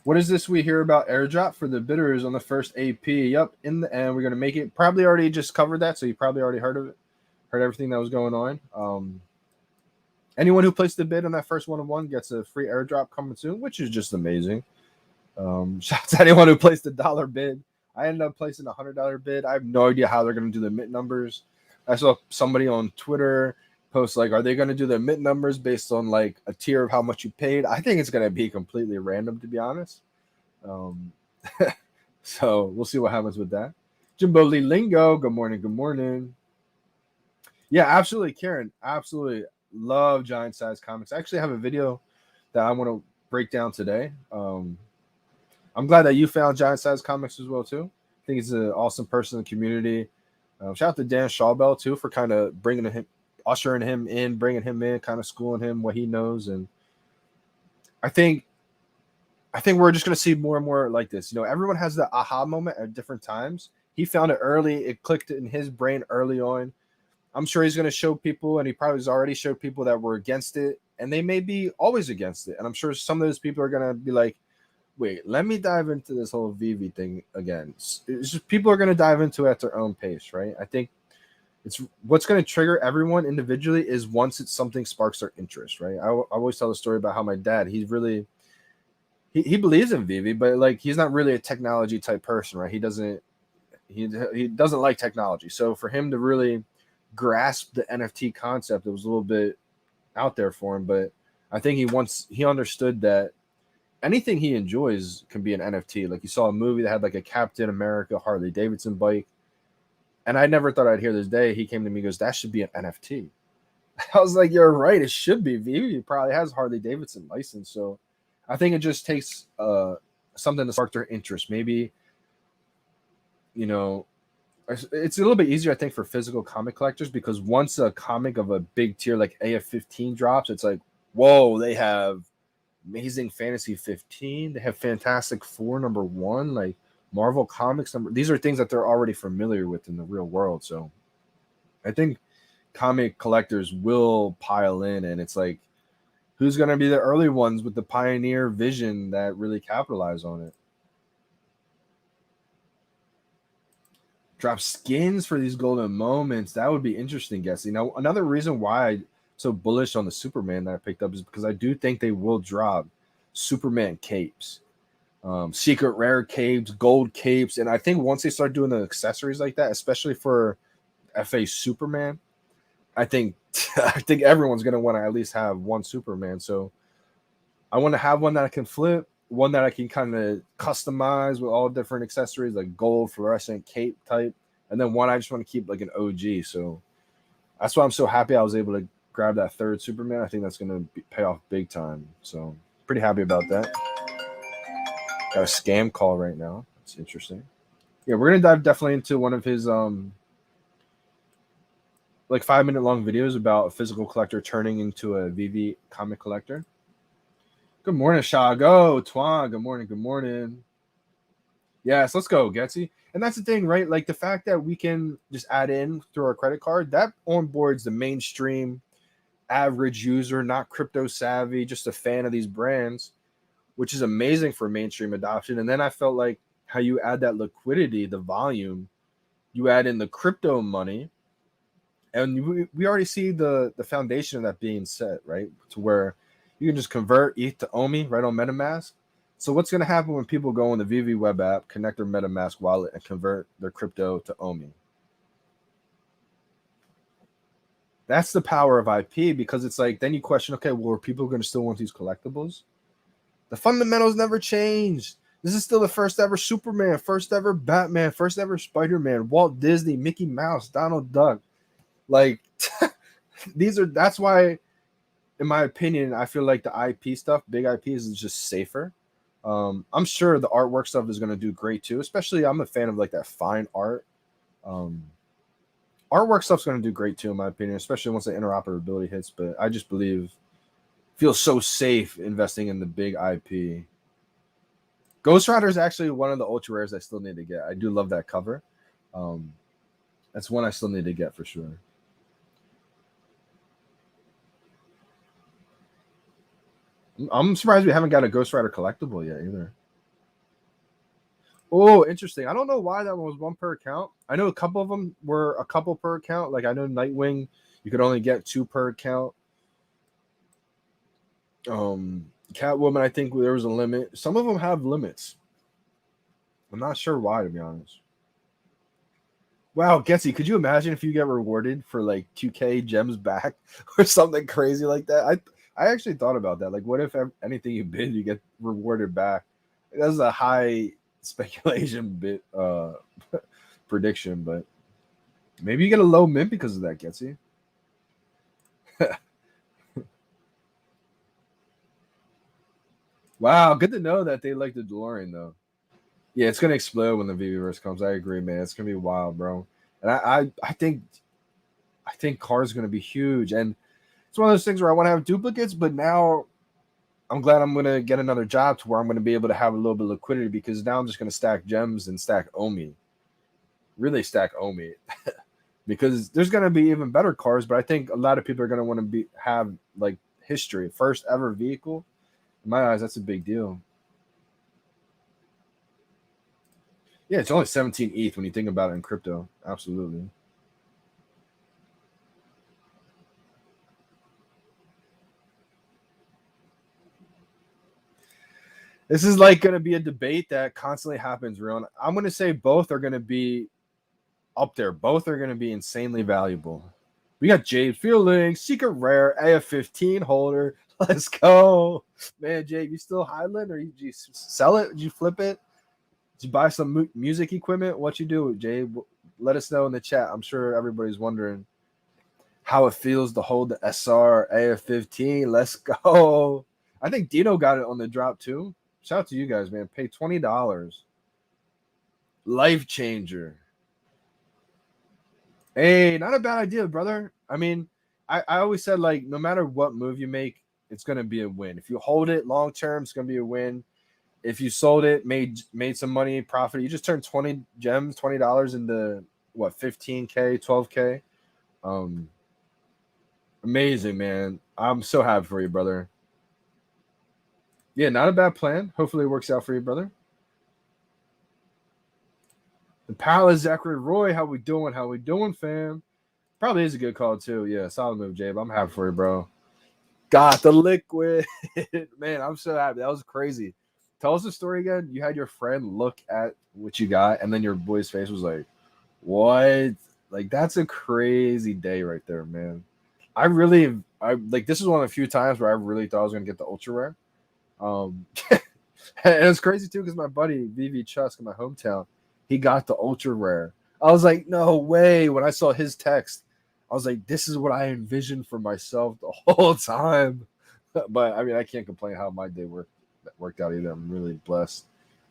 What is this we hear about airdrop for the bidders on the first AP? Yep, in the end, we're going to make it. Probably already just covered that, so you probably already heard of it. Heard everything that was going on. Anyone who placed the bid on that first one-on-one gets a free airdrop coming soon, which is just amazing. Shout out to anyone who placed a $1 bid. I ended up placing a $100 bid. I have no idea how they're going to do the mint numbers. I saw somebody on Twitter post, like, are they going to do the mint numbers based on like a tier of how much you paid? I think it's going to be completely random, to be honest. So we'll see what happens with that. Jimbo Lee Lingo, good morning. Good morning. Yeah, absolutely, Karen. Absolutely love Giant Size Comics. I actually have a video that I want to break down today. I'm glad that you found Giant Size Comics as well, too. I think he's an awesome person in the community. Shout out to Dan Shawbell, too, for kind of ushering him in, bringing him in, kind of schooling him what he knows. And I think we're just going to see more and more like this. Everyone has the aha moment at different times. He found it early. It clicked in his brain early on. I'm sure he's going to show people, and he probably has already showed people that were against it, and they may be always against it. And I'm sure some of those people are going to be like, wait, let me dive into this whole VeVe thing again. It's just people are going to dive into it at their own pace, right? I think it's what's going to trigger everyone individually is once it's something sparks their interest, right? I always tell the story about how my dad, he believes in VeVe, but like he's not really a technology type person, right? He doesn't like technology. So for him to really grasp the NFT concept, it was a little bit out there for him, but I think he understood that anything he enjoys can be an NFT. Like, you saw a movie that had like a Captain America Harley Davidson bike, and I never thought I'd hear this day. He came to me and goes, that should be an NFT. I was like, you're right, it should be. VeVe probably has Harley Davidson license. So I think it just takes something to spark their interest. Maybe, you know, it's a little bit easier, I think, for physical comic collectors, because once a comic of a big tier like AF-15 drops, it's like, whoa, they have Amazing Fantasy 15, they have Fantastic Four #1, like Marvel Comics number. These are things that they're already familiar with in the real world. So I think comic collectors will pile in, and it's like, who's going to be the early ones with the pioneer vision that really capitalize on it? Drop skins for these golden moments. That would be interesting, Guessy. Now, another reason why I'm so bullish on the Superman that I picked up is because I do think they will drop Superman capes, secret rare capes, gold capes. And I think once they start doing the accessories like that, especially for FA Superman, I think everyone's going to want to at least have one Superman. So I want to have one that I can flip, one that I can kind of customize with all different accessories, like gold, fluorescent, cape type, and then one I just want to keep like an OG. So that's why I'm so happy I was able to grab that third Superman. I think that's going to pay off big time. So pretty happy about that. Got a scam call right now. That's interesting. Yeah, we're going to dive definitely into one of his like 5-minute long videos about a physical collector turning into a VeVe comic collector. Good morning, Shago, Twan. Good morning. Good morning. Yes, let's go, Getsy. And that's the thing, right? Like the fact that we can just add in through our credit card, that onboards the mainstream average user, not crypto savvy, just a fan of these brands, which is amazing for mainstream adoption. And then I felt like how you add that liquidity, the volume, you add in the crypto money, and we already see the foundation of that being set, right? To where you can just convert ETH to OMI right on MetaMask. So what's going to happen when people go on the VeVe web app, connect their MetaMask wallet, and convert their crypto to OMI? That's the power of IP, because it's like, then you question, okay, well, are people going to still want these collectibles? The fundamentals never changed. This is still the first ever Superman, first ever Batman, first ever Spider-Man, Walt Disney, Mickey Mouse, Donald Duck. Like, that's why, in my opinion, I feel like the IP stuff, big IPs, is just safer. I'm sure the artwork stuff is going to do great too. Especially, I'm a fan of like that fine art. Artwork stuff's going to do great too, in my opinion, especially once the interoperability hits. But I just feel so safe investing in the big IP. Ghost Rider is actually one of the ultra rares I still need to get. I do love that cover. That's one I still need to get for sure. I'm surprised we haven't got a Ghost Rider collectible yet either. Oh, interesting. I don't know why that one was one per account. I know a couple of them were a couple per account. Like I know Nightwing, you could only get 2 per account. Catwoman, I think there was a limit. Some of them have limits. I'm not sure why, to be honest. Wow, Getsy, could you imagine if you get rewarded for like 2K gems back or something crazy like that? I actually thought about that. Like, what if anything you bid, you get rewarded back? That's a high speculation bit prediction, but maybe you get a low mint because of that, Getsy. Wow, good to know that they like the DeLorean though. Yeah, it's gonna explode when the VeVeverse comes. I agree, man. It's gonna be wild, bro. And I think car's gonna be huge. And it's one of those things where I want to have duplicates, but now I'm glad I'm gonna get another job to where I'm gonna be able to have a little bit of liquidity, because now I'm just gonna stack gems and stack OMI. Really stack OMI. because there's going to be even better cars, but I think a lot of people are going to want to have like history, first ever vehicle. In my eyes, that's a big deal. Yeah, it's only 17 ETH when you think about it in crypto. Absolutely. This is like going to be a debate that constantly happens, Rion. I'm going to say both are going to be up there. Both are going to be insanely valuable. We got Jade Fielding, Secret Rare, AF15 holder. Let's go. Man, Jade, you still highland or did you sell it? Did you flip it? Did you buy some music equipment? What you do, Jade? Let us know in the chat. I'm sure everybody's wondering how it feels to hold the SR AF15. Let's go. I think Dino got it on the drop too. Shout out to you guys, man. Pay $20. Life changer. Hey, not a bad idea, brother. I mean, I always said, like, no matter what move you make, it's going to be a win. If you hold it long term, it's going to be a win. If you sold it, made some money, profit, you just turned 20 gems, $20 into, what, 15K, 12K? Amazing, man. I'm so happy for you, brother. Yeah, not a bad plan. Hopefully it works out for you, brother. The Palace, Zachary Roy, how we doing? How we doing, fam? Probably is a good call, too. Yeah, solid move, Jabe. I'm happy for you, bro. Got the liquid. Man, I'm so happy. That was crazy. Tell us the story again. You had your friend look at what you got, and then your boy's face was like, what? Like, that's a crazy day right there, man. I this is one of the few times where I really thought I was going to get the ultra rare. And it was crazy too because my buddy VeVe Chusk in my hometown, he got the ultra rare. I was like, no way. When I saw his text, I was like, this is what I envisioned for myself the whole time. But I mean, I can't complain how my day worked out either. I'm really blessed.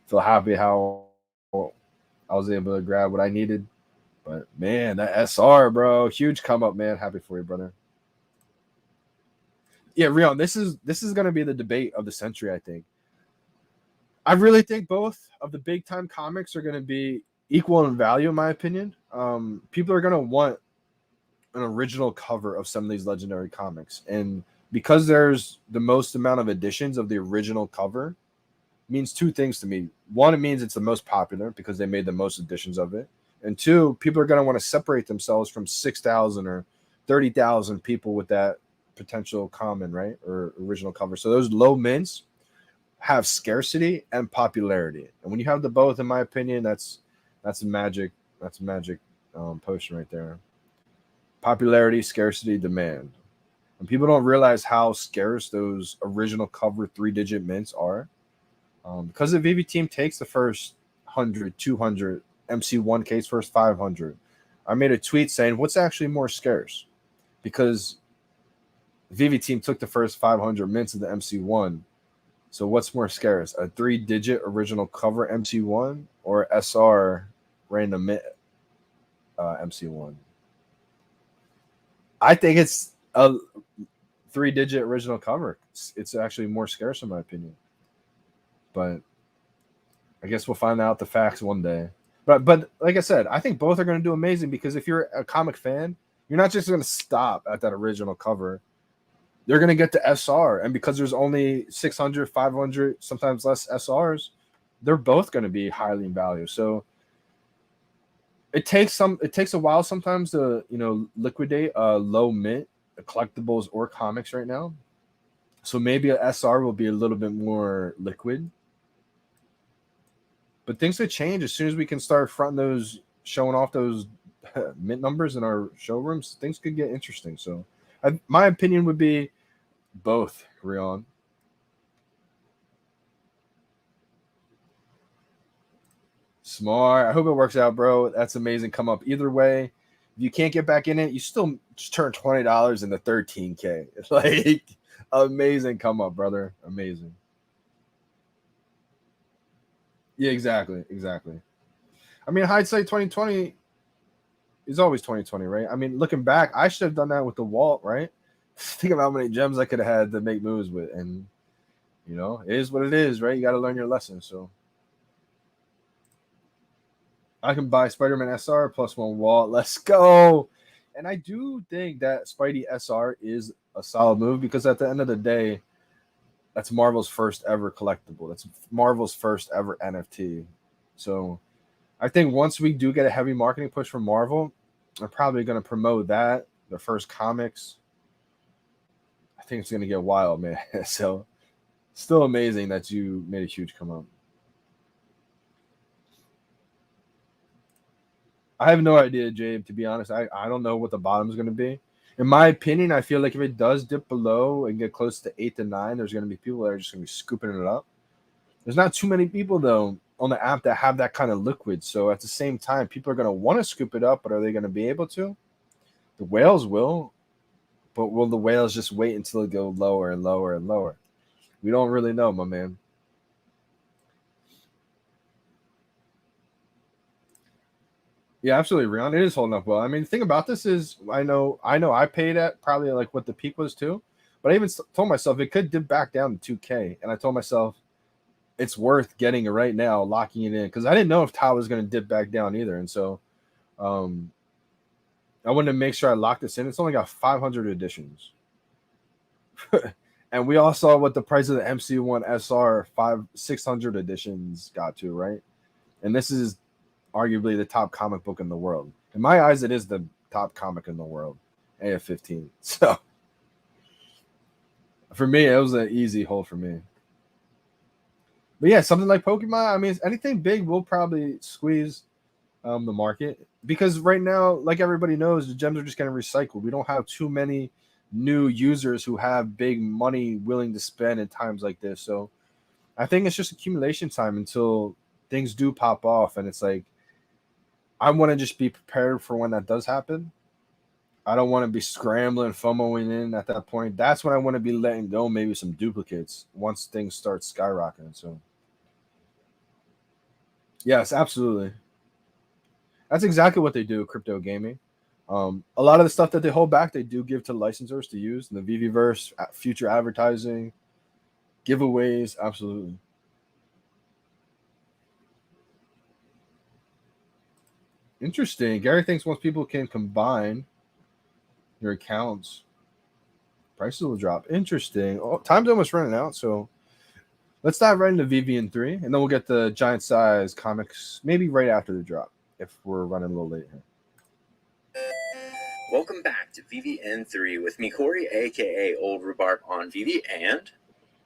Feel happy how I was able to grab what I needed. But man, that SR, bro, huge come up, man. Happy for you, brother. Yeah, Rion, this is going to be the debate of the century, I think. I really think both of the big time comics are going to be equal in value, in my opinion. People are going to want an original cover of some of these legendary comics. And because there's the most amount of editions of the original cover, means two things to me. One, it means it's the most popular because they made the most editions of it. And two, people are going to want to separate themselves from 6,000 or 30,000 people with that potential common, right, or original cover. So those low mints have scarcity and popularity, and when you have the both, in my opinion, that's a magic potion right there. Popularity, scarcity, demand. And people don't realize how scarce those original cover 3-digit mints are, because the VeVe team takes the first 100, 200, MC1 case first 500. I made a tweet saying what's actually more scarce, because the VeVe team took the first 500 mints of the MC1. So what's more scarce, a 3-digit original cover MC1 or SR random mint MC1? I think it's a 3-digit original cover. It's actually more scarce in my opinion. But I guess we'll find out the facts one day. But like I said, I think both are going to do amazing, because if you're a comic fan, you're not just going to stop at that original cover. They're going to get the SR, and because there's only 600, 500, sometimes less SRs, they're both going to be highly in value. So it takes a while sometimes to, liquidate a low mint, collectibles or comics right now. So maybe a SR will be a little bit more liquid. But things could change as soon as we can start showing off those mint numbers in our showrooms. Things could get interesting. So my opinion would be both, Rion. Smart. I hope it works out, bro. That's amazing. Come up either way. If you can't get back in it, you still just turn $20 into 13K. It's like amazing come up, brother. Amazing. Yeah, exactly. I mean, hindsight 2020 is always 2020, right? I mean, looking back, I should have done that with the Walt, right? Think of how many gems I could have had to make moves with, and it is what it is, right? You got to learn your lesson. So I can buy Spider-Man SR plus 1 wall. Let's go. And I do think that Spidey SR is a solid move because at the end of the day, that's Marvel's first ever collectible. That's Marvel's first ever NFT. So I think once we do get a heavy marketing push from Marvel, they're probably going to promote that, the first comics. I think it's going to get wild, man. So still amazing that you made a huge come up. I have no idea, Jabe, to be honest. I don't know what the bottom is going to be. In my opinion, I feel like if it does dip below and get close to 8 to 9, there's going to be people that are just going to be scooping it up. There's not too many people, though, on the app that have that kind of liquid. So at the same time, people are going to want to scoop it up, but are they going to be able to? The whales will, but will the whales just wait until it goes lower and lower and lower? We don't really know, my man. Yeah, absolutely, Rion. It is holding up well. I mean, the thing about this is I know I paid at probably like what the peak was too, but I even told myself it could dip back down to 2K. And I told myself it's worth getting it right now, locking it in, because I didn't know if Tau was going to dip back down either. And so I wanted to make sure I locked this in. It's only got 500 editions. And we all saw what the price of the MC1 SR 600 editions got to, right? And this is arguably the top comic book in the world. In my eyes, it is the top comic in the world, AF-15. So for me, it was an easy hold for me. But yeah, something like Pokemon, I mean, anything big will probably squeeze the market because right now, like everybody knows, the gems are just getting recycled. We don't have too many new users who have big money willing to spend in times like this. So I think it's just accumulation time until things do pop off. And it's like, I want to just be prepared for when that does happen. I don't want to be scrambling, FOMOing in at that point. That's when I want to be letting go maybe some duplicates once things start skyrocketing. So, yes, absolutely. That's exactly what they do, crypto gaming. A lot of the stuff that they hold back, they do give to licensors to use in the VeVeverse, future advertising, giveaways, absolutely. Interesting. Gary thinks once people can combine your accounts, prices will drop. Interesting. Oh, time's almost running out, so let's dive right into VeVe 3, and then we'll get the giant size comics maybe right after the drop if we're running a little late here. Welcome back to VeVe 3 with me, Corey, aka Old Rhubarb on VeVe, and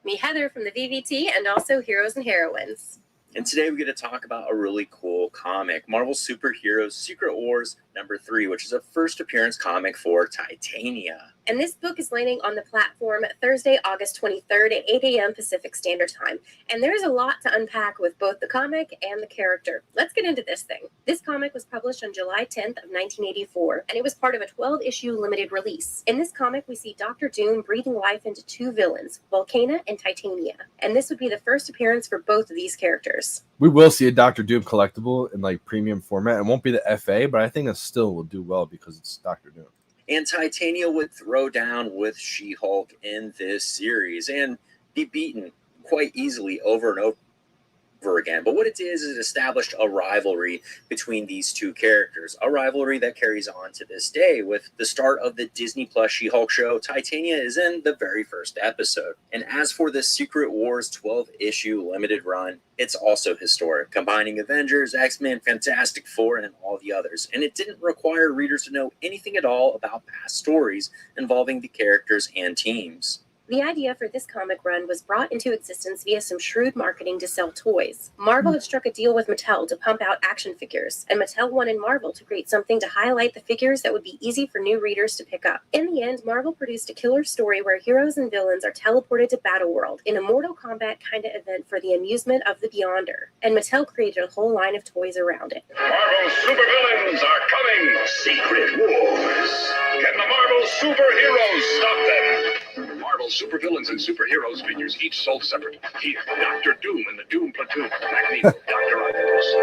me, Heather, from the VVT, and also Heroes and Heroines. And today we're going to talk about a really cool comic, Marvel Superheroes Secret Wars #3, which is a first appearance comic for Titania. And this book is landing on the platform Thursday, August 23rd at 8 a.m. Pacific Standard Time. And there's a lot to unpack with both the comic and the character. Let's get into this thing. This comic was published on July 10th of 1984, and it was part of a 12-issue limited release. In this comic, we see Dr. Doom breathing life into two villains, Volcana and Titania. And this would be the first appearance for both of these characters. We will see a Dr. Doom collectible in like premium format. It won't be the FA, but I think it still will do well because it's Dr. Doom. And Titania would throw down with She-Hulk in this series and be beaten quite easily over and over again. But what it is it established a rivalry between these two characters, a rivalry that carries on to this day. With the start of the Disney Plus She-Hulk show, Titania is in the very first episode. And as for the Secret Wars 12-issue limited run, it's also historic, combining Avengers, X-Men, Fantastic Four, and all the others. And it didn't require readers to know anything at all about past stories involving the characters and teams. The idea for this comic run was brought into existence via some shrewd marketing to sell toys. Marvel had struck a deal with Mattel to pump out action figures, and Mattel wanted Marvel to create something to highlight the figures that would be easy for new readers to pick up. In the end, Marvel produced a killer story where heroes and villains are teleported to Battleworld in a Mortal Kombat kind of event for the amusement of the Beyonder, and Mattel created a whole line of toys around it. Marvel supervillains are coming! Secret Wars! Can the Marvel superheroes stop them? Marvel supervillains and superheroes figures each sold separate. Here, Dr. Doom and the Doom Platoon. Magneto, Dr. Octopus.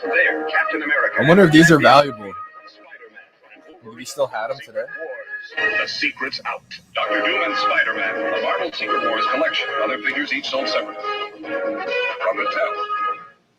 There, Captain America. I wonder if these are valuable. Have you still had them today? The secret's out. Dr. Doom and Spider-Man. The Marvel Secret Wars collection. Other figures each sold separately. From Mattel.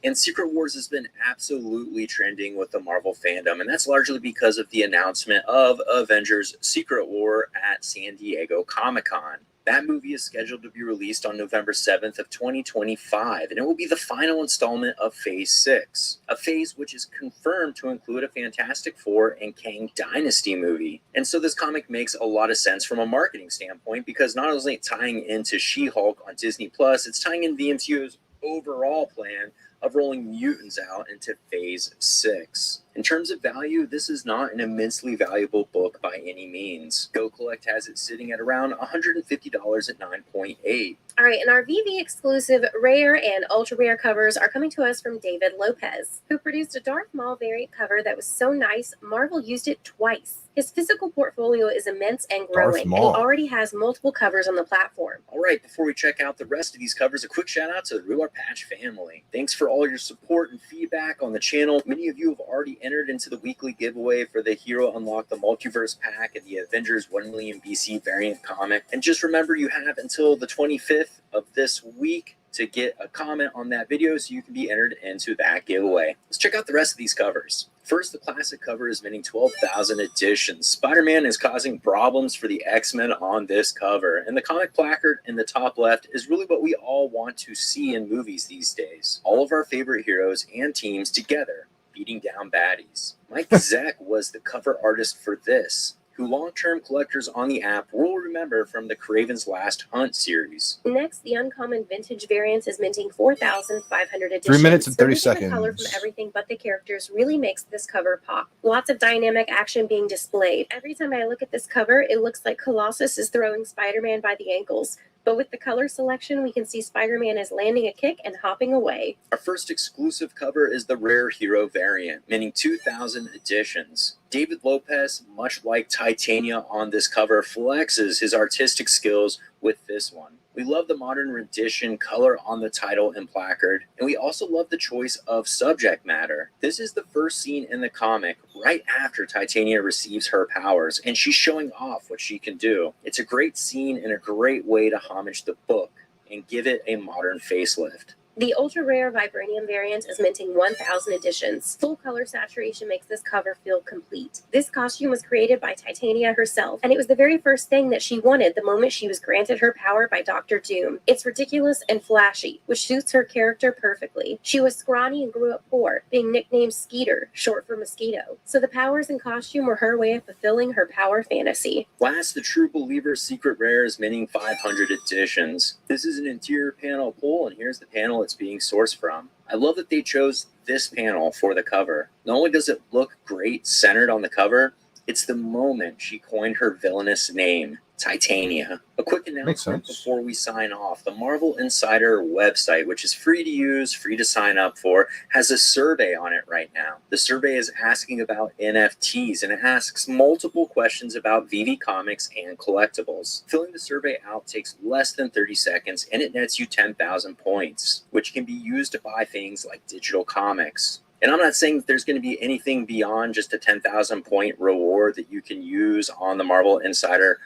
And Secret Wars has been absolutely trending with the Marvel fandom, and that's largely because of the announcement of Avengers Secret War at San Diego Comic-Con. That movie is scheduled to be released on November 7th of 2025, and it will be the final installment of Phase 6, a phase which is confirmed to include a Fantastic Four and Kang Dynasty movie. And so this comic makes a lot of sense from a marketing standpoint, because not only tying into She-Hulk on Disney+, it's tying in the MCU's overall plan of rolling mutants out into Phase 6. In terms of value, this is not an immensely valuable book by any means. Go Collect has it sitting at around $150 at 9.8. All right, and our VeVe exclusive rare and ultra rare covers are coming to us from David Lopez, who produced a Darth Maul variant cover that was so nice, Marvel used it twice. His physical portfolio is immense and growing, and he already has multiple covers on the platform. All right, before we check out the rest of these covers, a quick shout out to the Ruler Patch family. Thanks for all your support and feedback on the channel. Many of you have already entered into the weekly giveaway for the Hero Unlock the Multiverse pack and the Avengers 1 million BC variant comic. And just remember, you have until the 25th of this week to get a comment on that video so you can be entered into that giveaway. Let's check out the rest of these covers. First, the classic cover is minting 12,000 editions. Spider-Man is causing problems for the X-Men on this cover, and the comic placard in the top left is really what we all want to see in movies these days. All of our favorite heroes and teams together, beating down baddies. Mike Zeck was the cover artist for this, who long-term collectors on the app will remember from the Kraven's Last Hunt series. Next, the uncommon vintage variant is minting 4,500 editions. 3 minutes and 30 so seconds. The color from everything but the characters really makes this cover pop. Lots of dynamic action being displayed. Every time I look at this cover, it looks like Colossus is throwing Spider-Man by the ankles. But with the color selection, we can see Spider-Man is landing a kick and hopping away. Our first exclusive cover is the Rare Hero variant, minting 2,000 editions. David Lopez, much like Titania on this cover, flexes his artistic skills with this one. We love the modern rendition color on the title and placard, and we also love the choice of subject matter. This is the first scene in the comic right after Titania receives her powers, and she's showing off what she can do. It's a great scene and a great way to homage the book and give it a modern facelift. The ultra rare vibranium variant is minting 1,000 editions. Full color saturation makes this cover feel complete. This costume was created by Titania herself, and it was the very first thing that she wanted the moment she was granted her power by Dr. Doom. It's ridiculous and flashy, which suits her character perfectly. She was scrawny and grew up poor, being nicknamed Skeeter, short for mosquito. So the powers and costume were her way of fulfilling her power fantasy. Last, the True Believer Secret Rare is minting 500 editions. This is an interior panel pull, and here's the panel it's being sourced from. I love that they chose this panel for the cover. Not only does it look great centered on the cover, it's the moment she coined her villainous name, Titania. A quick announcement before we sign off. The Marvel Insider website, which is free to use, free to sign up for, has a survey on it right now. The survey is asking about NFTs, and it asks multiple questions about VeVe comics and collectibles. Filling the survey out takes less than 30 seconds, and it nets you 10,000 points, which can be used to buy things like digital comics. And I'm not saying that there's going to be anything beyond just a 10,000 point reward that you can use on the Marvel Insider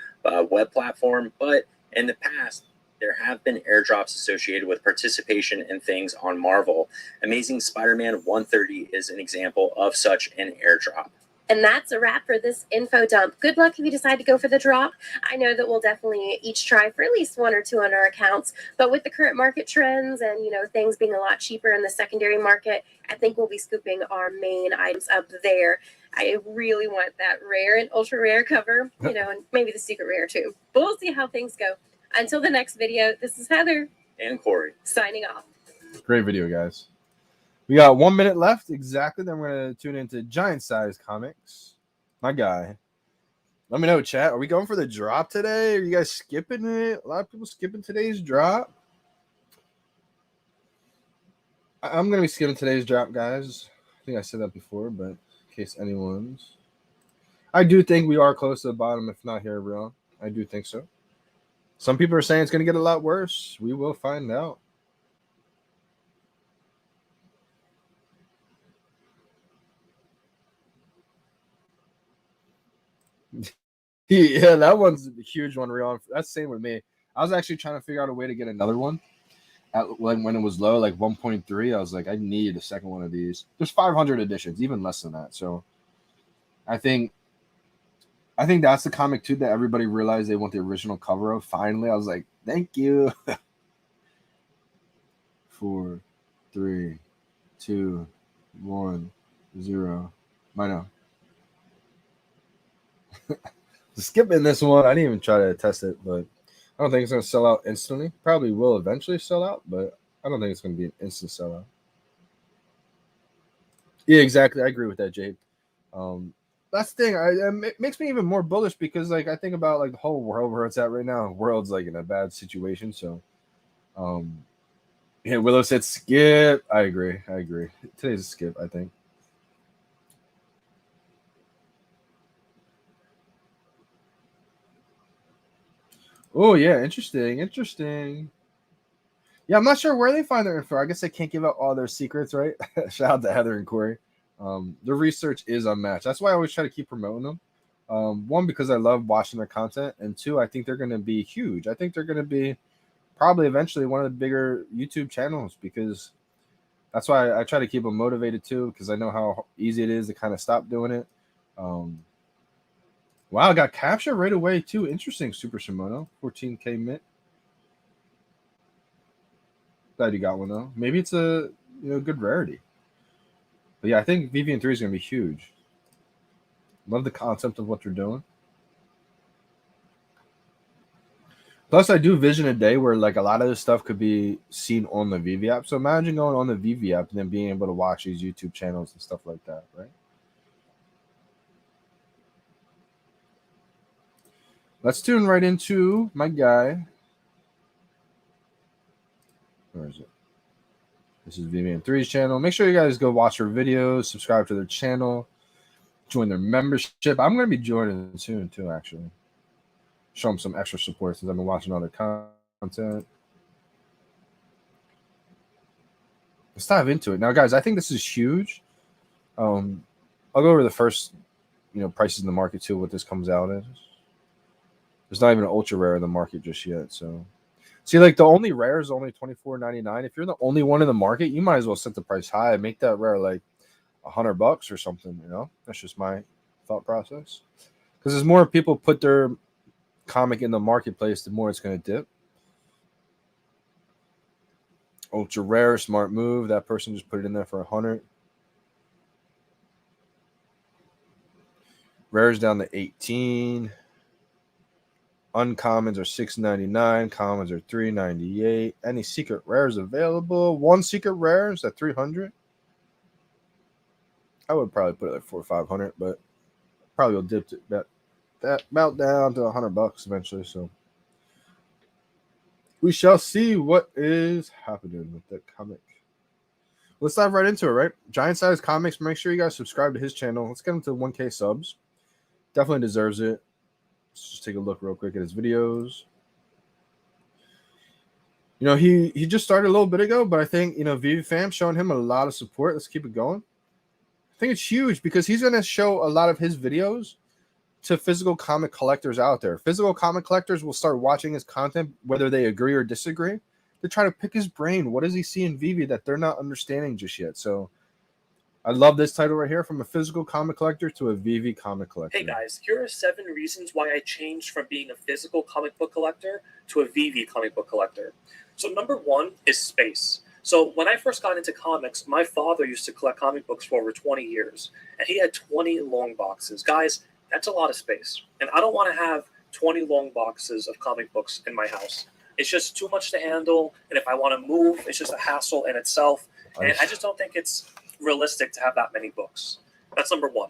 web platform, but in the past, there have been airdrops associated with participation in things on Marvel. Amazing Spider-Man 130 is an example of such an airdrop. And that's a wrap for this info dump. Good luck if you decide to go for the drop. I know that we'll definitely each try for at least one or two on our accounts, but with the current market trends and, things being a lot cheaper in the secondary market, I think we'll be scooping our main items up there. I really want that rare and ultra rare cover, and maybe the secret rare too. But we'll see how things go. Until the next video, this is Heather. And Corey. Signing off. Great video, guys. We got 1 minute left exactly. Then we're going to tune into Giant Size Comics. My guy. Let me know, chat. Are we going for the drop today? Are you guys skipping it? A lot of people skipping today's drop. I'm going to be skipping today's drop, guys. I think I said that before, but in case anyone's. I do think we are close to the bottom, if not here, bro. I do think so. Some people are saying it's going to get a lot worse. We will find out. Yeah, that one's a huge one, real. That's the same with me. I was actually trying to figure out a way to get another one. when it was low, like 1.3, I was like, I need a second one of these. There's 500 editions, even less than that. So I think that's the comic too that everybody realized they want the original cover of. Finally, I was like, thank you. 4, 3, 2, 1, 0. I know. Skipping this one, I didn't even try to test it, but I don't think it's going to sell out instantly. Probably will eventually sell out, but I don't think it's going to be an instant sellout. Yeah, exactly. I agree with that, Jade. That's the thing. It makes me even more bullish because, like, I think about like the whole world where it's at right now. The world's like in a bad situation. So, yeah, Willow said skip. I agree. Today's a skip, I think. Oh yeah, interesting. Yeah, I'm not sure where they find their info. I guess they can't give out all their secrets, right? Shout out to Heather and Corey. Their research is unmatched. That's why I always try to keep promoting them. One, because I love watching their content, and two, I think they're going to be huge. I think they're going to be probably eventually one of the bigger YouTube channels, because that's why I try to keep them motivated too, because I know how easy it is to kind of stop doing it. Wow, got captured right away too. Interesting, Super Shimono, 14K mint. Glad you got one though. Maybe it's a good rarity. But yeah, I think VeVe and 3 is gonna be huge. Love the concept of what they're doing. Plus, I do vision a day where like a lot of this stuff could be seen on the VeVe app. So imagine going on the VeVe app and then being able to watch these YouTube channels and stuff like that, right? Let's tune right into my guy. Where is it? This is VeVe and 3's channel. Make sure you guys go watch their videos, subscribe to their channel, join their membership. I'm going to be joining soon too, actually. Show them some extra support since I've been watching all their content. Let's dive into it. Now, guys, I think this is huge. I'll go over the first, prices in the market too, what this comes out as. There's not even an ultra rare in the market just yet. So, see, like the only rare is only $24.99. If you're the only one in the market, you might as well set the price high and make that rare like $100 or something. That's just my thought process. Because as more people put their comic in the marketplace, the more it's going to dip. Ultra rare, smart move. That person just put it in there for 100. Rares down to 18. Uncommons are $6.99. Commons are $3.98. Any secret rares available? One secret rare is at $300. I would probably put it like $400 or $500, but probably will dip that about down to $100 eventually. So we shall see what is happening with that comic. Let's dive right into it, right? Giant Size Comics. Make sure you guys subscribe to his channel. Let's get him to 1K subs. Definitely deserves it. Let's just take a look real quick at his videos. He just started a little bit ago, but I think, VeVe fam showing him a lot of support. Let's keep it going. I think it's huge because he's going to show a lot of his videos to physical comic collectors out there. Physical comic collectors will start watching his content, whether they agree or disagree, to try to pick his brain. What does he see in VeVe that they're not understanding just yet? So I love this title right here, from a physical comic collector to a VeVe comic collector. Hey guys, here are 7 reasons why I changed from being a physical comic book collector to a VeVe comic book collector. So number 1 is space. So when I first got into comics, my father used to collect comic books for over 20 years, and he had 20 long boxes. Guys, that's a lot of space, and I don't want to have 20 long boxes of comic books in my house. It's just too much to handle, and if I want to move, it's just a hassle in itself, and I just don't think it's realistic to have that many books. That's number 1.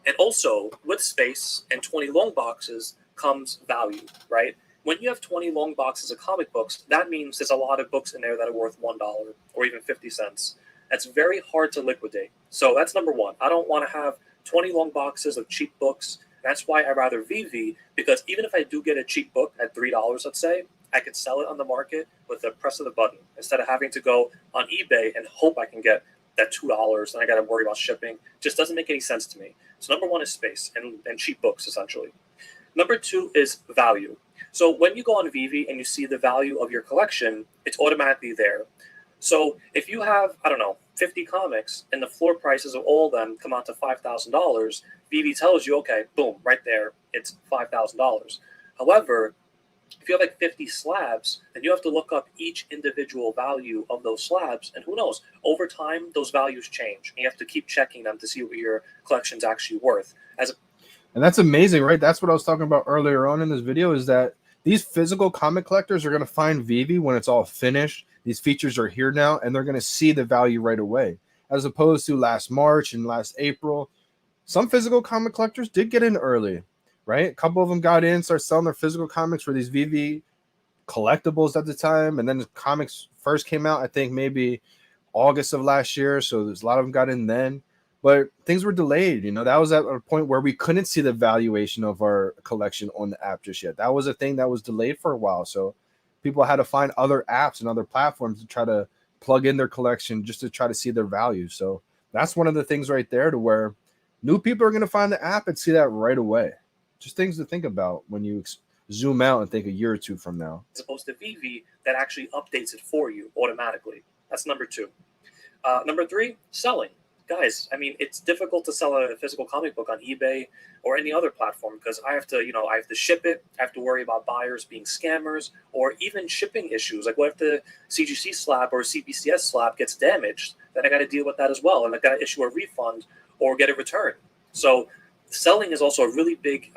And also, with space and 20 long boxes comes value, right? When you have 20 long boxes of comic books, that means there's a lot of books in there that are worth $1 or even 50 cents. That's very hard to liquidate. So that's number 1. I don't want to have 20 long boxes of cheap books. That's why I rather VeVe, because even if I do get a cheap book at $3, let's say, I could sell it on the market with the press of the button instead of having to go on eBay and hope I can get that $2 and I got to worry about shipping. Just doesn't make any sense to me. So number 1 is space and cheap books, essentially. Number 2 is value. So when you go on VeVe and you see the value of your collection, it's automatically there. So if you have, I don't know, 50 comics and the floor prices of all of them come out to $5,000, VeVe tells you, okay, boom, right there, it's $5,000. However, if you have like 50 slabs, then you have to look up each individual value of those slabs. And who knows, over time, those values change. And you have to keep checking them to see what your collection's actually worth. And that's amazing, right? That's what I was talking about earlier on in this video, is that these physical comic collectors are going to find VeVe when it's all finished. These features are here now, and they're going to see the value right away, as opposed to last March and last April. Some physical comic collectors did get in early, right? A couple of them got in, started selling their physical comics for these VeVe collectibles at the time, and then the comics first came out, I think maybe August of last year, so there's a lot of them got in then. But things were delayed. You know, that was at a point where we couldn't see the valuation of our collection on the app just yet. That was a thing that was delayed for a while. So people had to find other apps and other platforms to try to plug in their collection just to try to see their value. So that's one of the things right there, to where new people are going to find the app and see that right away. Just things to think about when you zoom out and think a year or two from now. As opposed to VeVe that actually updates it for you automatically. That's number 2. Number 3, selling. Guys, I mean, it's difficult to sell a physical comic book on eBay or any other platform, because I have to ship it. I have to worry about buyers being scammers, or even shipping issues. Like, what if the CGC slab or CBCS slab gets damaged? Then I got to deal with that as well, and I got to issue a refund or get a return. So selling is also a really big,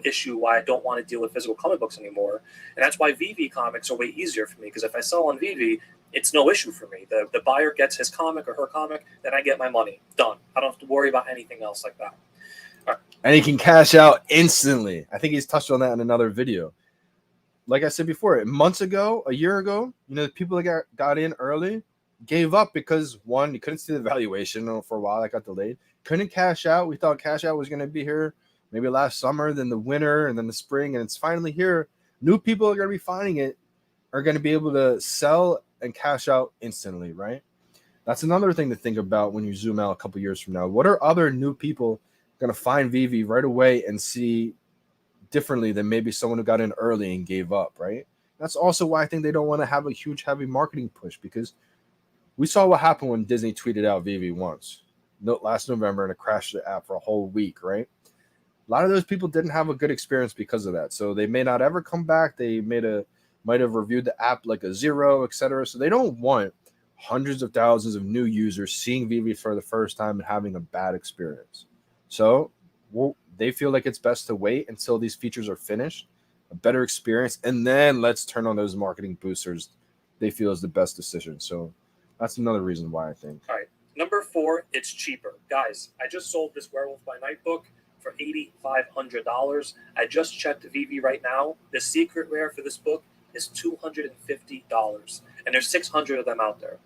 issue why I don't want to deal with physical comic books anymore, and that's why VeVe comics are way easier for me. Because if I sell on VeVe, it's no issue for me. The buyer gets his comic or her comic, then I get my money. Done. I don't have to worry about anything else like that. Right. And he can cash out instantly. I think he's touched on that in another video. Like I said before, months ago, a year ago, the people that got in early gave up because, one, you couldn't see the valuation for a while. That got delayed. Couldn't cash out. We thought cash out was going to be here maybe last summer, then the winter, and then the spring, and it's finally here. New people are going to be finding it, are going to be able to sell and cash out instantly, right? That's another thing to think about when you zoom out a couple years from now. What are other new people going to find VeVe right away and see differently than maybe someone who got in early and gave up, right? That's also why I think they don't want to have a huge, heavy marketing push, because we saw what happened when Disney tweeted out VeVe once, last November, and it crashed the app for a whole week, right? A lot of those people didn't have a good experience because of that. So they may not ever come back. They might have reviewed the app like a 0, etc. So they don't want hundreds of thousands of new users seeing VeVe for the first time and having a bad experience. So they feel like it's best to wait until these features are finished, a better experience, and then let's turn on those marketing boosters they feel is the best decision. So that's another reason why I think. All right. Number 4, it's cheaper. Guys, I just sold this Werewolf by Night book for $8,500. I just checked VeVe right now. The secret rare for this book is $250, and there's 600 of them out there.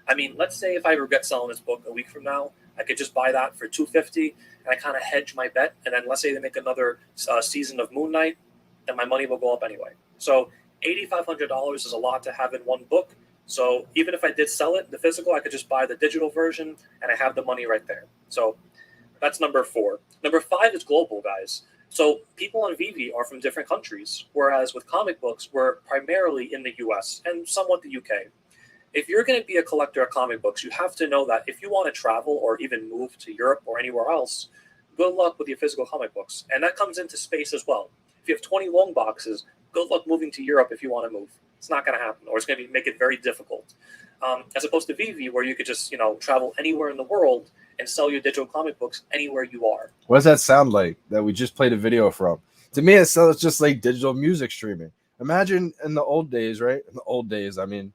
I mean, let's say if I regret selling this book a week from now, I could just buy that for $250, and I kind of hedge my bet. And then let's say they make another season of Moon Knight, then my money will go up anyway. So $8,500 is a lot to have in one book. So even if I did sell it, the physical, I could just buy the digital version, and I have the money right there. So that's number 4. Number 5 is global, guys. So people on VeVe are from different countries, whereas with comic books, we're primarily in the US and somewhat the UK. If you're going to be a collector of comic books, you have to know that if you want to travel or even move to Europe or anywhere else, good luck with your physical comic books. And that comes into space as well. If you have 20 long boxes, good luck moving to Europe if you want to move. It's not going to happen, or it's going to make it very difficult. As opposed to VeVe, where you could just travel anywhere in the world and sell your digital comic books anywhere you are. What does that sound like that we just played a video from? To me, it sounds just like digital music streaming. Imagine in the old days, right? In the old days, I mean,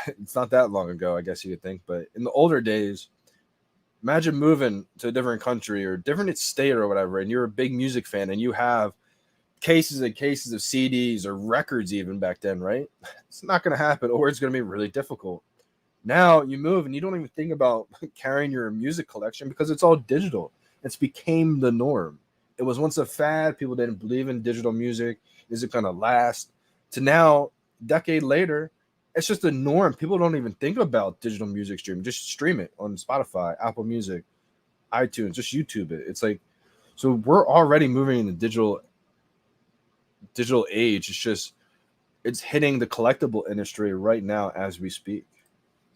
it's not that long ago, I guess you could think, but in the older days, imagine moving to a different country or different state or whatever, and you're a big music fan and you have cases and cases of CDs or records even back then, right? It's not going to happen, or it's going to be really difficult. Now you move and you don't even think about carrying your music collection because it's all digital. It's became the norm. It was once a fad. People didn't believe in digital music. Is it going to last? To now, a decade later, it's just a norm. People don't even think about digital music streaming. Just stream it on Spotify, Apple Music, iTunes, just YouTube it. It's like, so we're already moving in the digital digital age. It's hitting the collectible industry right now as we speak.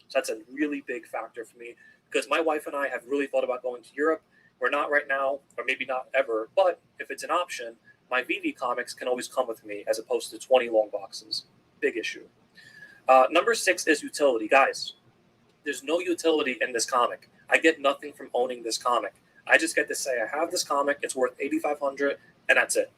So that's a really big factor for me, because my wife and I have really thought about going to Europe. We're not right now, or maybe not ever, but if it's an option, my VeVe comics can always come with me as opposed to 20 long boxes. Big issue. Number 6 is utility. Guys, there's no utility in this comic. I get nothing from owning this comic. I just get to say I have this comic, it's worth $8,500, and that's it.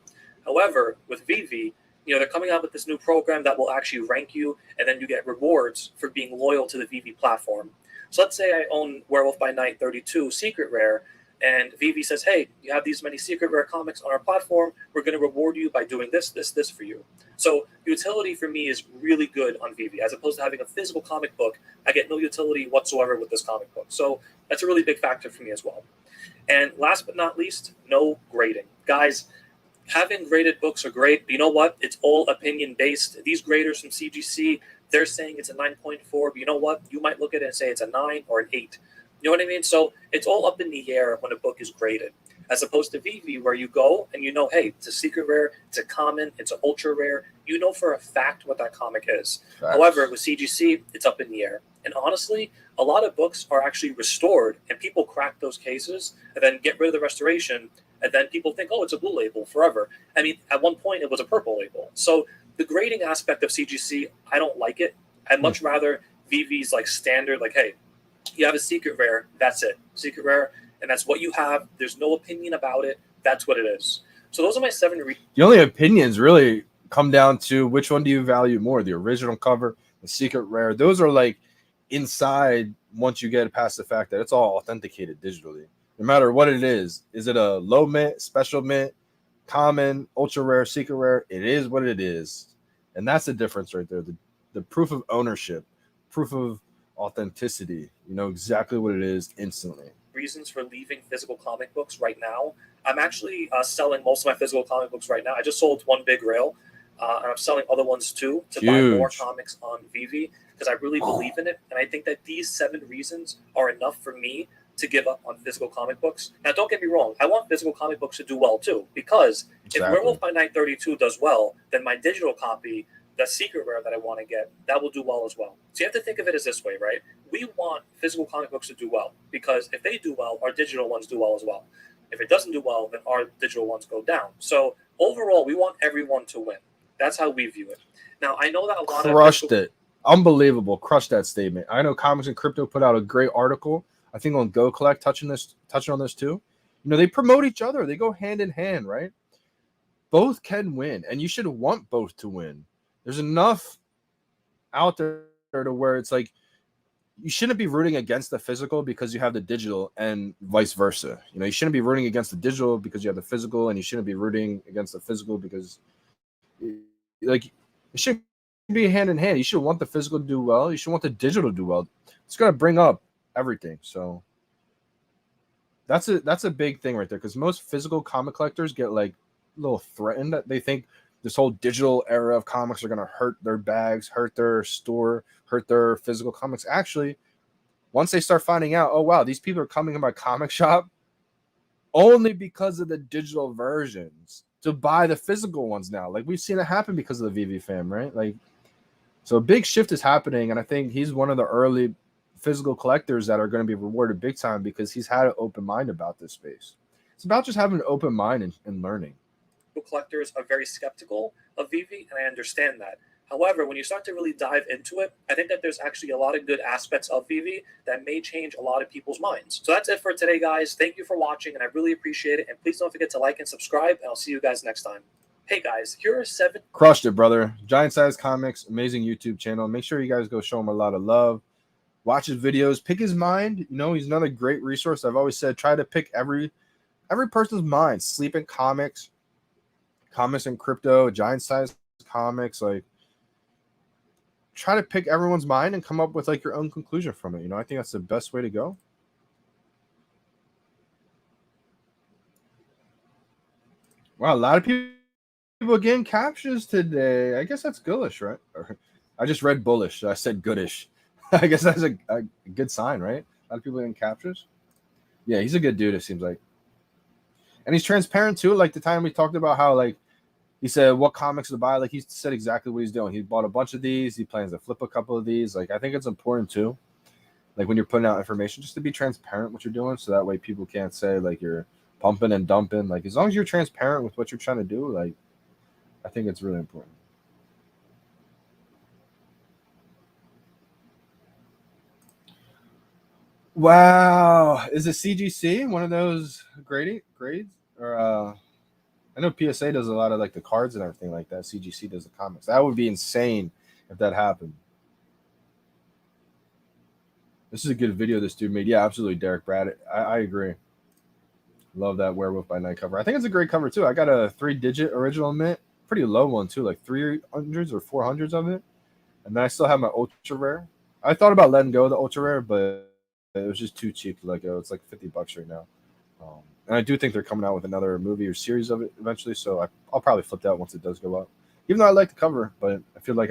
However, with VeVe, they're coming out with this new program that will actually rank you, and then you get rewards for being loyal to the VeVe platform. So let's say I own Werewolf by Night 32 Secret Rare, and VeVe says, hey, you have these many Secret Rare comics on our platform. We're going to reward you by doing this, this, this for you. So utility for me is really good on VeVe. As opposed to having a physical comic book, I get no utility whatsoever with this comic book. So that's a really big factor for me as well. And last but not least, no grading. Guys, having graded books are great, but you know what? It's all opinion-based. These graders from CGC, they're saying it's a 9.4, but you know what? You might look at it and say it's a 9 or an 8. You know what I mean? So it's all up in the air when a book is graded, as opposed to VeVe, where you go and hey, it's a secret rare, it's a common, it's an ultra rare. You know for a fact what that comic is. Facts. However, with CGC, it's up in the air. And honestly, a lot of books are actually restored, and people crack those cases and then get rid of the restoration, and then people think, oh, it's a blue label forever. I mean, at one point, it was a purple label. So the grading aspect of CGC, I don't like it. I'd much rather VeVe's standard, hey, you have a secret rare, that's it. Secret rare, and that's what you have. There's no opinion about it. That's what it is. So those are my 7 The only opinions really come down to which one do you value more, the original cover, the secret rare. Those are inside once you get past the fact that it's all authenticated digitally. No matter what it is it a low mint, special mint, common, ultra rare, secret rare? It is what it is. And that's the difference right there. The proof of ownership, proof of authenticity. You know exactly what it is instantly. Reasons for leaving physical comic books right now. I'm actually selling most of my physical comic books right now. I just sold one big rail, and I'm selling other ones too to buy more comics on VeVe, because I really believe in it. And I think that these 7 reasons are enough for me to give up on physical comic books. Now, don't get me wrong. I want physical comic books to do well too, because if Werewolf by Night 32 does well, then my digital copy, the secret rare that I want to get, that will do well as well. So you have to think of it as this way, right? We want physical comic books to do well, because if they do well, our digital ones do well as well. If it doesn't do well, then our digital ones go down. So overall, we want everyone to win. That's how we view it. Now, I know that a lot crushed it. Unbelievable. Crushed that statement. I know Comics and Crypto put out a great article, I think on Go Collect, touching on this too. They promote each other. They go hand in hand, right? Both can win, and you should want both to win. There's enough out there to where it's you shouldn't be rooting against the physical because you have the digital, and vice versa. You shouldn't be rooting against the digital because you have the physical, and you shouldn't be rooting against the physical because it should be hand in hand. You should want the physical to do well. You should want the digital to do well. It's going to bring up everything. So that's a big thing right there, because most physical comic collectors get a little threatened that they think this whole digital era of comics are going to hurt their bags, hurt their store, hurt their physical comics. Actually, once they start finding out, oh, wow, these people are coming in my comic shop only because of the digital versions to buy the physical ones now. We've seen it happen because of the VeVe fam, right? So a big shift is happening, and I think he's one of the early physical collectors that are going to be rewarded big time because he's had an open mind about this space. It's about just having an open mind and learning. Collectors are very skeptical of VeVe, and I understand that. However, when you start to really dive into it, I think that there's actually a lot of good aspects of VeVe that may change a lot of people's minds. So that's it for today, guys. Thank you for watching, and I really appreciate it. And please don't forget to like and subscribe, and I'll see you guys next time. Hey, guys, here are 7... Crushed it, brother. Giant Size Comics, amazing YouTube channel. Make sure you guys go show him a lot of love. Watch his videos. Pick his mind. He's another great resource. I've always said try to pick every person's mind. Sleep in Comics, Comics and Crypto, Giant Size Comics, try to pick everyone's mind and come up with your own conclusion from it. I think that's the best way to go. Wow, a lot of people getting captures today. I guess that's goodish, right? I just read bullish. I said goodish. I guess that's a good sign, right? A lot of people getting captures. Yeah, he's a good dude, it seems like. And he's transparent too. The time we talked about how he said what comics to buy. Like he said exactly what he's doing. He bought a bunch of these. He plans to flip a couple of these. Like I think it's important too. Like when you're putting out information, just to be transparent what you're doing, so that way people can't say like you're pumping and dumping. Like as long as you're transparent with what you're trying to do, like I think it's really important. Wow, is it CGC one of those grades or I know PSA does a lot of like the cards and everything like that. CGC does the comics. That would be insane if that happened. This is a good video this dude made. Yeah, absolutely, Derek Brad. I agree. Love that Werewolf by Night cover. I think it's a great cover too. I got a 3-digit original mint, pretty low one too, like 300s or 400s of it. And then I still have my ultra rare. I thought about letting go of the ultra rare, but it was just too cheap to let go. It's like $50 right now. And I do think they're coming out with another movie or series of it eventually, so I'll probably flip that once it does go up. Even though I like the cover, but I feel like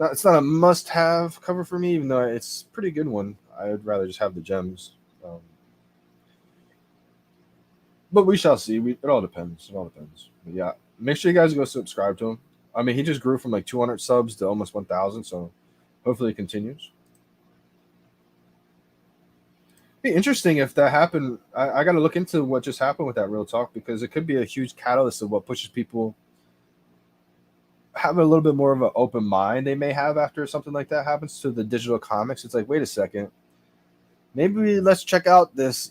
it's not a must-have cover for me, even though it's a pretty good one. I'd rather just have the gems. But we shall see. It all depends. It all depends. But yeah, make sure you guys go subscribe to him. I mean, he just grew from like 200 subs to almost 1,000, so hopefully it continues. Be interesting if that happened. I got to look into what just happened with that Real Talk, because it could be a huge catalyst of what pushes people have a little bit more of an open mind they may have after something like that happens to the digital comics. It's like, wait a second, maybe let's check out this,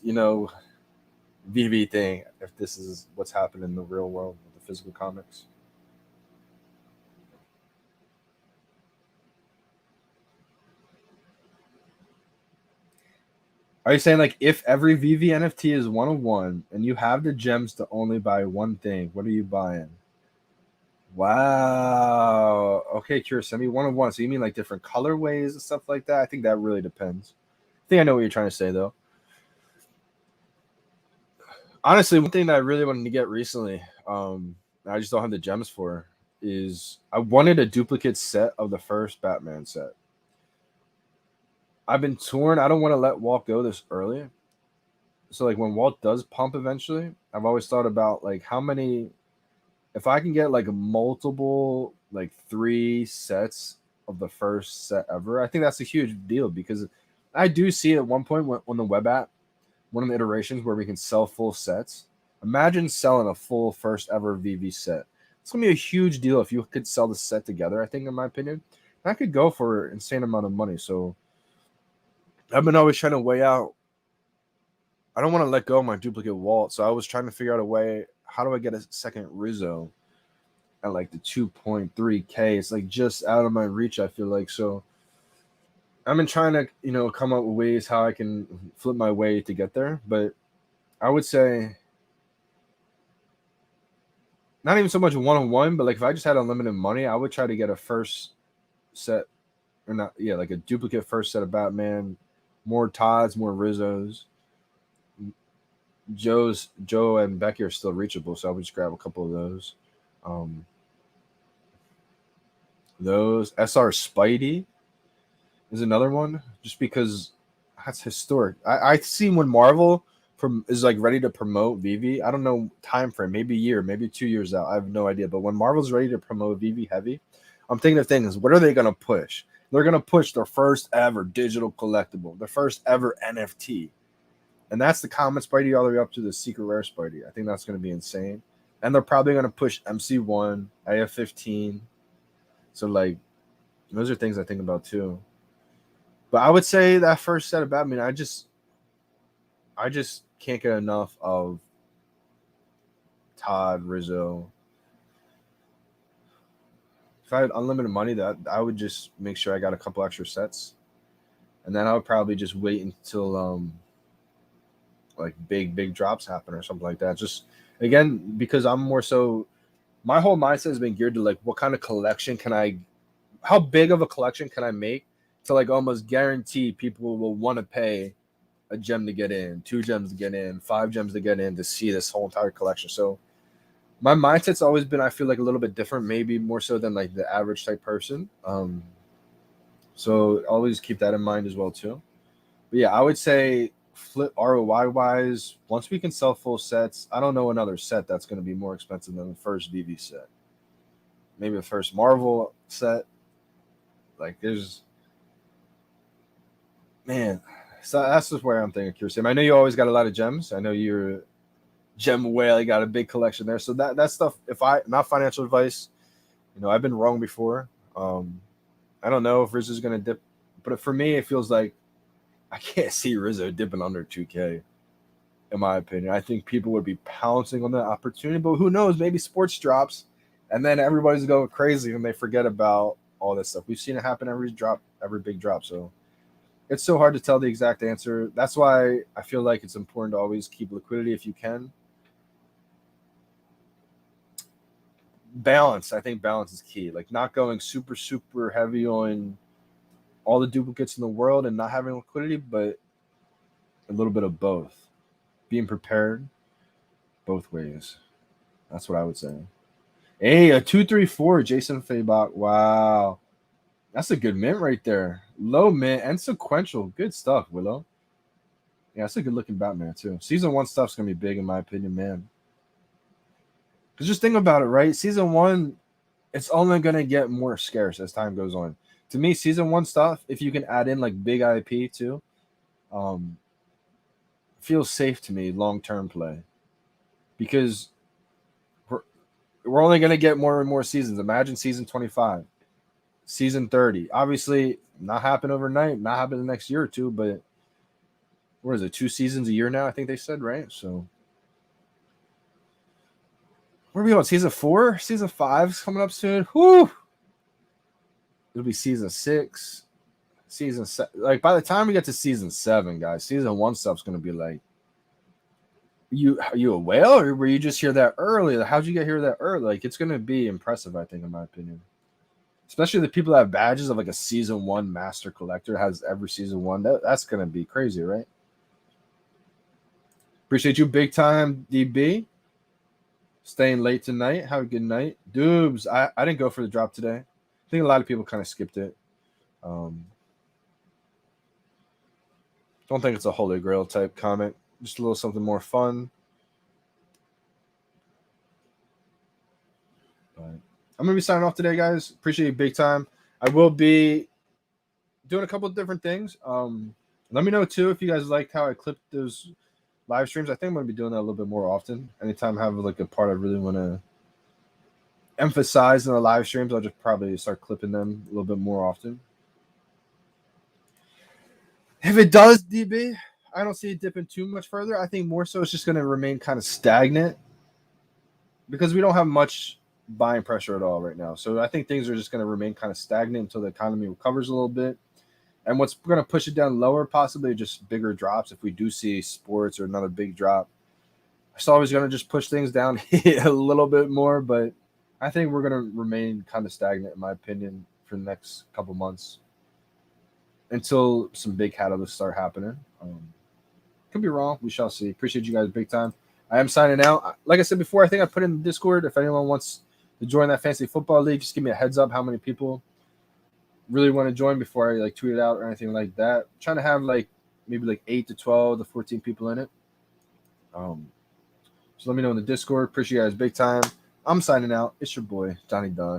VeVe thing, if this is what's happening in the real world with the physical comics. Are you saying like if every VeVe NFT is 101 and you have the gems to only buy one thing, what are you buying? Wow. Okay, curious. I mean 101. So you mean like different colorways and stuff like that? I think that really depends. I think I know what you're trying to say though. Honestly, one thing that I really wanted to get recently, I just don't have the gems for, is I wanted a duplicate set of the first Batman set. I've been torn. I don't want to let Walt go this early. So like when Walt does pump eventually, I've always thought about like how many, if I can get like multiple, like 3 sets of the first set ever, I think that's a huge deal, because I do see at one point when the web app, one of the iterations where we can sell full sets. Imagine selling a full first ever VeVe set. It's gonna be a huge deal if you could sell the set together, I think, in my opinion. That could go for an insane amount of money. So I've been always trying to weigh out. I don't want to let go of my duplicate Walt, so I was trying to figure out a way. How do I get a second Rizzo at like the 2.3K? It's like just out of my reach, I feel like. So I've been trying to, come up with ways how I can flip my way to get there. But I would say not even so much 101, but like if I just had unlimited money, I would try to get a first set, or not, yeah, like a duplicate first set of Batman, more Todds, more Rizzos. Joe and Becky are still reachable, so I would just grab a couple of those. Those SR Spidey is another one, just because that's historic. I see when Marvel is like ready to promote VeVe. I don't know time frame, maybe a year, maybe 2 years out. I have no idea. But when Marvel's ready to promote VeVe heavy, I'm thinking of things. What are they gonna push? They're gonna push their first ever digital collectible, their first ever NFT. And that's the common Spidey all the way up to the secret rare Spidey. I think that's going to be insane. And they're probably going to push MC1, AF15. So, like, those are things I think about too. But I would say that first set of Batman, I just can't get enough of Todd, Rizzo. If I had unlimited money, that I would just make sure I got a couple extra sets. And then I would probably just wait until like big drops happen or something like that. Just again, because I'm more so, my whole mindset has been geared to like what kind of collection how big of a collection can I make to like almost guarantee people will want to pay a gem to get in, 2 gems to get in, 5 gems to get in to see this whole entire collection. So my mindset's always been, I feel like, a little bit different, maybe more so than like the average type person. So always keep that in mind as well too. But yeah, I would say flip ROI wise, once we can sell full sets, I don't know another set that's going to be more expensive than the first VeVe set. Maybe the first Marvel set. Like there's, man, so that's just where I'm thinking, curious. I know you always got a lot of gems. I know you're a gem whale. You got a big collection there. So that stuff, not financial advice, I've been wrong before. I don't know if Rizzo's going to dip, but for me, it feels like I can't see Rizzo dipping under 2K, in my opinion. I think people would be pouncing on that opportunity, but who knows? Maybe sports drops, and then everybody's going crazy and they forget about all this stuff. We've seen it happen every big drop. So it's so hard to tell the exact answer. That's why I feel like it's important to always keep liquidity if you can. Balance. I think balance is key. Like not going super, super heavy on all the duplicates in the world and not having liquidity, but a little bit of both. Being prepared both ways. That's what I would say. Hey, a 234 Jason Fabach. Wow. That's a good mint right there. Low mint and sequential. Good stuff, Willow. Yeah, that's a good looking Batman too. Season 1 stuff's going to be big in my opinion, man. Because just think about it, right? Season 1, it's only going to get more scarce as time goes on. To me, Season 1 stuff, if you can add in like big IP too, feels safe to me long-term play. Because we're only going to get more and more seasons. Imagine Season 25, Season 30. Obviously, not happen overnight, not happen the next year or two, but what is it, 2 seasons a year now, I think they said, right? So where are we on? Season 4? Season 5's coming up soon. Whoo! It'll be Season 6. Season 7. Like, by the time we get to Season 7, guys, Season 1 stuff's going to be like, are you a whale, or were you just here that early? How'd you get here that early? Like, it's going to be impressive, I think, in my opinion. Especially the people that have badges of like a Season 1 master collector has every Season 1. That's going to be crazy, right? Appreciate you big time, DB. Staying late tonight. Have a good night. Doobs, I didn't go for the drop today. I think a lot of people kind of skipped it. Don't think it's a holy grail type comment. Just a little something more fun. But I'm going to be signing off today, guys. Appreciate you big time. I will be doing a couple of different things. Let me know, too, if you guys liked how I clipped those live streams. I think I'm going to be doing that a little bit more often. Anytime I have like a part I really want to emphasize in the live streams, I'll just probably start clipping them a little bit more often. If it does, DB, I don't see it dipping too much further. I think more so it's just going to remain kind of stagnant because we don't have much buying pressure at all right now. So I think things are just going to remain kind of stagnant until the economy recovers a little bit. And what's going to push it down lower, possibly just bigger drops. If we do see sports or another big drop, it's always going to just push things down a little bit more. But I think we're going to remain kind of stagnant, in my opinion, for the next couple months until some big catalysts start happening. Could be wrong. We shall see. Appreciate you guys big time. I am signing out. Like I said before, I think I put in the Discord. If anyone wants to join that fantasy football league, just give me a heads up how many people really want to join before I like tweet it out or anything like that. I'm trying to have like maybe like 8 to 12 to 14 people in it. So let me know in the Discord. Appreciate you guys big time. I'm signing out. It's your boy, Johnny Dunn.